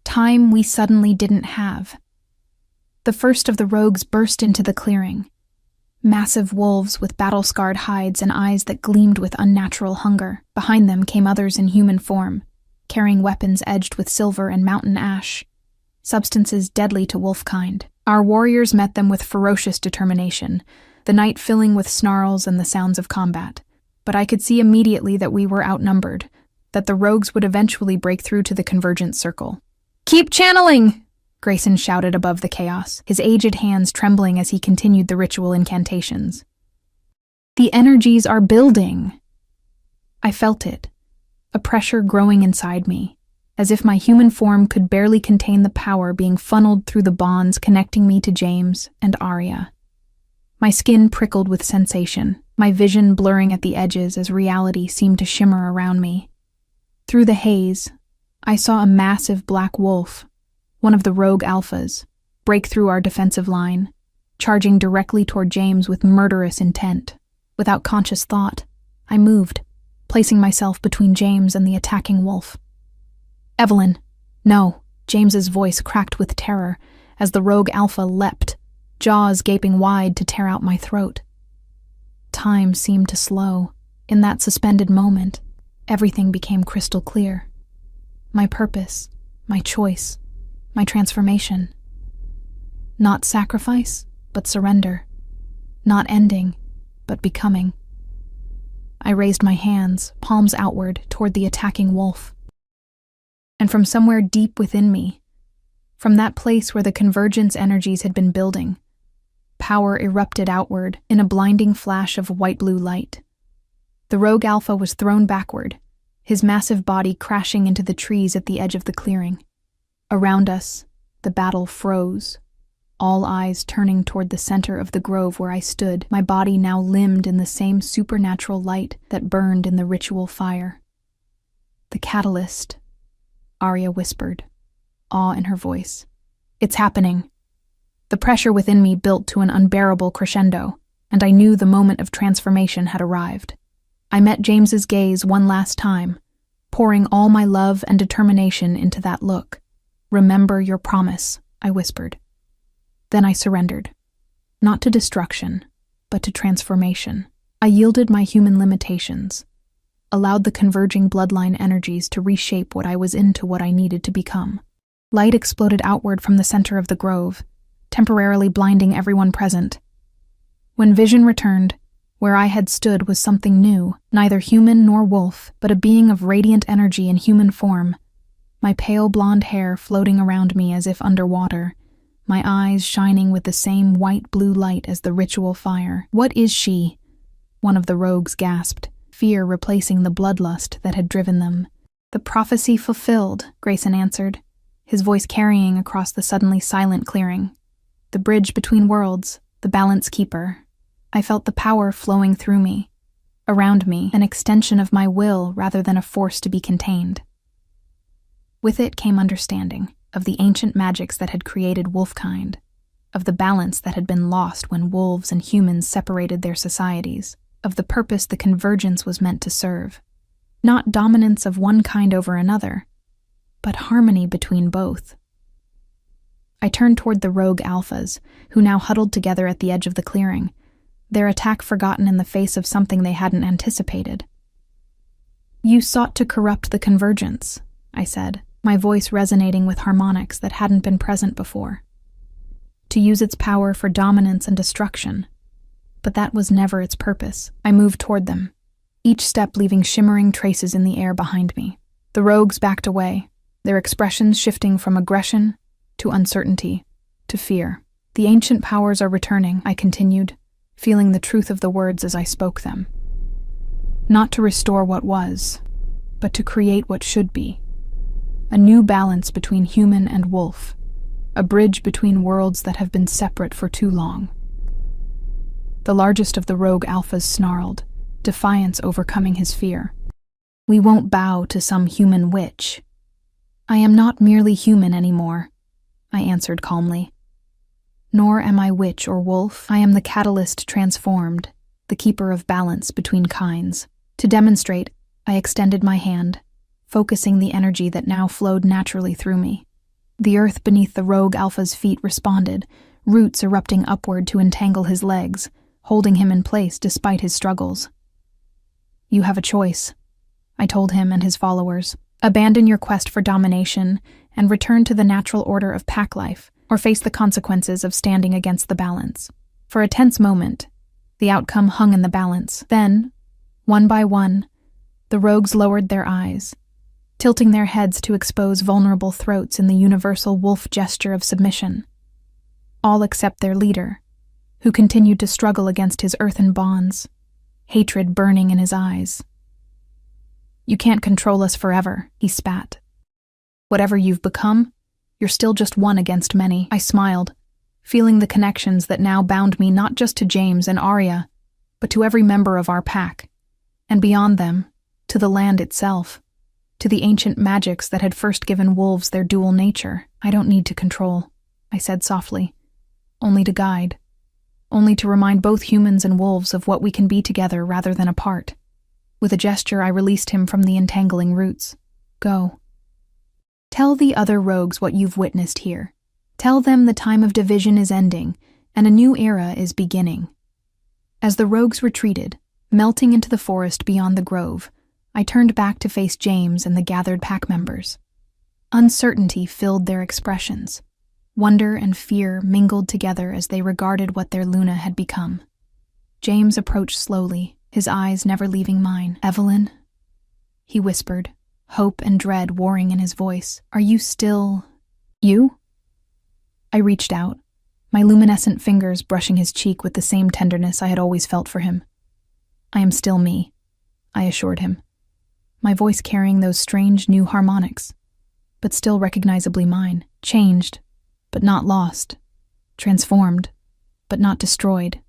Time we suddenly didn't have. The first of the rogues burst into the clearing. Massive wolves with battle-scarred hides and eyes that gleamed with unnatural hunger. Behind them came others in human form, carrying weapons edged with silver and mountain ash, substances deadly to wolfkind. Our warriors met them with ferocious determination, the night filling with snarls and the sounds of combat. But I could see immediately that we were outnumbered, that the rogues would eventually break through to the convergent circle. "Keep channeling!" Grayson shouted above the chaos, his aged hands trembling as he continued the ritual incantations. "The energies are building." I felt it, a pressure growing inside me, as if my human form could barely contain the power being funneled through the bonds connecting me to James and Arya. My skin prickled with sensation, my vision blurring at the edges as reality seemed to shimmer around me. Through the haze, I saw a massive black wolf, one of the rogue alphas, break through our defensive line, charging directly toward James with murderous intent. Without conscious thought, I moved, placing myself between James and the attacking wolf. "Evelyn, no," James's voice cracked with terror as the rogue alpha leapt, jaws gaping wide to tear out my throat. Time seemed to slow. In that suspended moment, everything became crystal clear. My purpose, my choice, my transformation. Not sacrifice, but surrender. Not ending, but becoming. I raised my hands, palms outward, toward the attacking wolf. And from somewhere deep within me, from that place where the convergence energies had been building, power erupted outward in a blinding flash of white-blue light. The rogue alpha was thrown backward, his massive body crashing into the trees at the edge of the clearing. Around us, the battle froze, all eyes turning toward the center of the grove where I stood, my body now limned in the same supernatural light that burned in the ritual fire. "The catalyst," Arya whispered, awe in her voice. "It's happening." The pressure within me built to an unbearable crescendo, and I knew the moment of transformation had arrived. I met James's gaze one last time, pouring all my love and determination into that look. "Remember your promise," I whispered. Then I surrendered, not to destruction, but to transformation. I yielded my human limitations, allowed the converging bloodline energies to reshape what I was into what I needed to become. Light exploded outward from the center of the grove, temporarily blinding everyone present. When vision returned, where I had stood was something new, neither human nor wolf, but a being of radiant energy in human form. My pale blonde hair floating around me as if underwater, my eyes shining with the same white-blue light as the ritual fire. "What is she?" one of the rogues gasped, fear replacing the bloodlust that had driven them. "The prophecy fulfilled," Grayson answered, his voice carrying across the suddenly silent clearing. "The bridge between worlds, the balance keeper." I felt the power flowing through me, around me, an extension of my will rather than a force to be contained. With it came understanding of the ancient magics that had created wolfkind, of the balance that had been lost when wolves and humans separated their societies, of the purpose the convergence was meant to serve. Not dominance of one kind over another, but harmony between both. I turned toward the rogue alphas, who now huddled together at the edge of the clearing, their attack forgotten in the face of something they hadn't anticipated. "You sought to corrupt the convergence," I said, my voice resonating with harmonics that hadn't been present before. "To use its power for dominance and destruction. But that was never its purpose." I moved toward them, each step leaving shimmering traces in the air behind me. The rogues backed away, their expressions shifting from aggression to uncertainty to fear. "The ancient powers are returning," I continued, feeling the truth of the words as I spoke them. "Not to restore what was, but to create what should be. A new balance between human and wolf. a bridge between worlds that have been separate for too long. The largest of the rogue alphas snarled, defiance overcoming his fear. We won't bow to some human witch. I am not merely human anymore, I answered calmly. Nor am I witch or wolf. I am the catalyst transformed, the keeper of balance between kinds. To demonstrate, I extended my hand, focusing the energy that now flowed naturally through me. The earth beneath the rogue alpha's feet responded, roots erupting upward to entangle his legs, holding him in place despite his struggles. You have a choice, I told him and his followers. Abandon your quest for domination and return to the natural order of pack life, or face the consequences of standing against the balance. For a tense moment, the outcome hung in the balance. Then, one by one, the rogues lowered their eyes, tilting their heads to expose vulnerable throats in the universal wolf gesture of submission. All except their leader, who continued to struggle against his earthen bonds, hatred burning in his eyes. You can't control us forever, he spat. Whatever you've become, you're still just one against many. I smiled, feeling the connections that now bound me not just to James and Arya, but to every member of our pack, and beyond them, to the land itself, to the ancient magics that had first given wolves their dual nature. I don't need to control, I said softly, only to guide, only to remind both humans and wolves of what we can be together rather than apart. With a gesture, I released him from the entangling roots. Go. Tell the other rogues what you've witnessed here. Tell them the time of division is ending, and a new era is beginning. As the rogues retreated, melting into the forest beyond the grove, I turned back to face James and the gathered pack members. Uncertainty filled their expressions. Wonder and fear mingled together as they regarded what their Luna had become. James approached slowly, his eyes never leaving mine. Evelyn, he whispered, hope and dread warring in his voice. Are you still... you? I reached out, my luminescent fingers brushing his cheek with the same tenderness I had always felt for him. I am still me, I assured him, my voice carrying those strange new harmonics, but still recognizably mine. Changed, but not lost. Transformed, but not destroyed.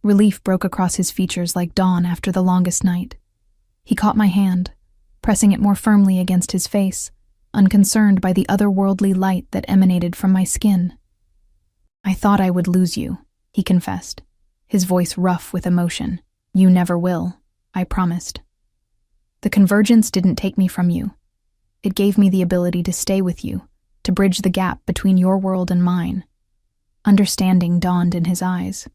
Relief broke across his features like dawn after the longest night. He caught my hand, pressing it more firmly against his face, unconcerned by the otherworldly light that emanated from my skin. I thought I would lose you, he confessed, his voice rough with emotion. You never will, I promised. The convergence didn't take me from you. It gave me the ability to stay with you, to bridge the gap between your world and mine. Understanding dawned in his eyes.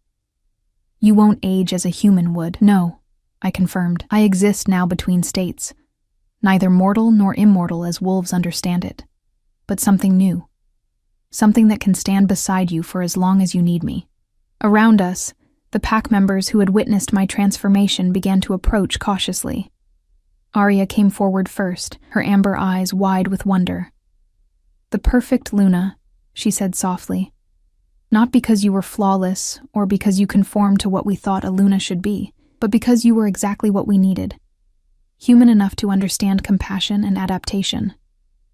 You won't age as a human would. No, I confirmed. I exist now between states, neither mortal nor immortal as wolves understand it, but something new. Something that can stand beside you for as long as you need me. Around us, the pack members who had witnessed my transformation began to approach cautiously. Arya came forward first, her amber eyes wide with wonder. The perfect Luna, she said softly. Not because you were flawless or because you conformed to what we thought a Luna should be, but because you were exactly what we needed. Human enough to understand compassion and adaptation.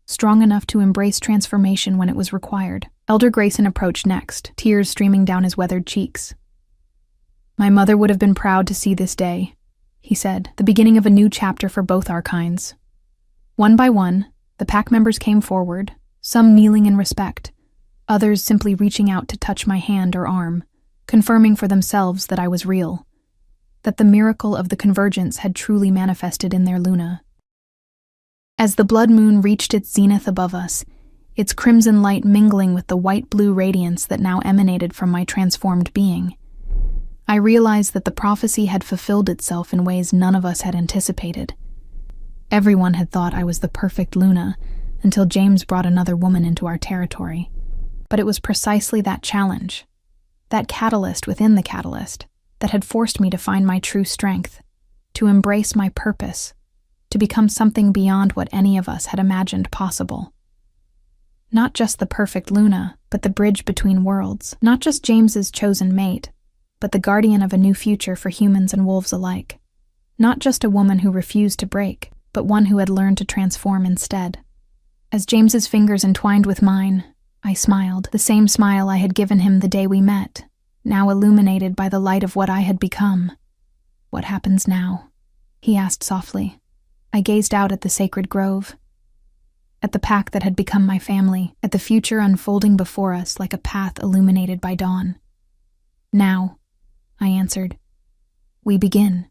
Strong enough to embrace transformation when it was required. Elder Grayson approached next, tears streaming down his weathered cheeks. My mother would have been proud to see this day, he said, the beginning of a new chapter for both our kinds. One by one, the pack members came forward, some kneeling in respect, others simply reaching out to touch my hand or arm, confirming for themselves that I was real, that the miracle of the convergence had truly manifested in their Luna. As the blood moon reached its zenith above us, its crimson light mingling with the white-blue radiance that now emanated from my transformed being, I realized that the prophecy had fulfilled itself in ways none of us had anticipated. Everyone had thought I was the perfect Luna until James brought another woman into our territory. But it was precisely that challenge, that catalyst within the catalyst, that had forced me to find my true strength, to embrace my purpose, to become something beyond what any of us had imagined possible. Not just the perfect Luna, but the bridge between worlds. Not just James's chosen mate, but the guardian of a new future for humans and wolves alike. Not just a woman who refused to break, but one who had learned to transform instead. As James's fingers entwined with mine, I I smiled, the same smile I had given him the day we met, now illuminated by the light of what I had become. "What happens now?" he asked softly. I gazed out at the sacred grove, at the pack that had become my family, at the future unfolding before us like a path illuminated by dawn. "Now," I answered, "we begin."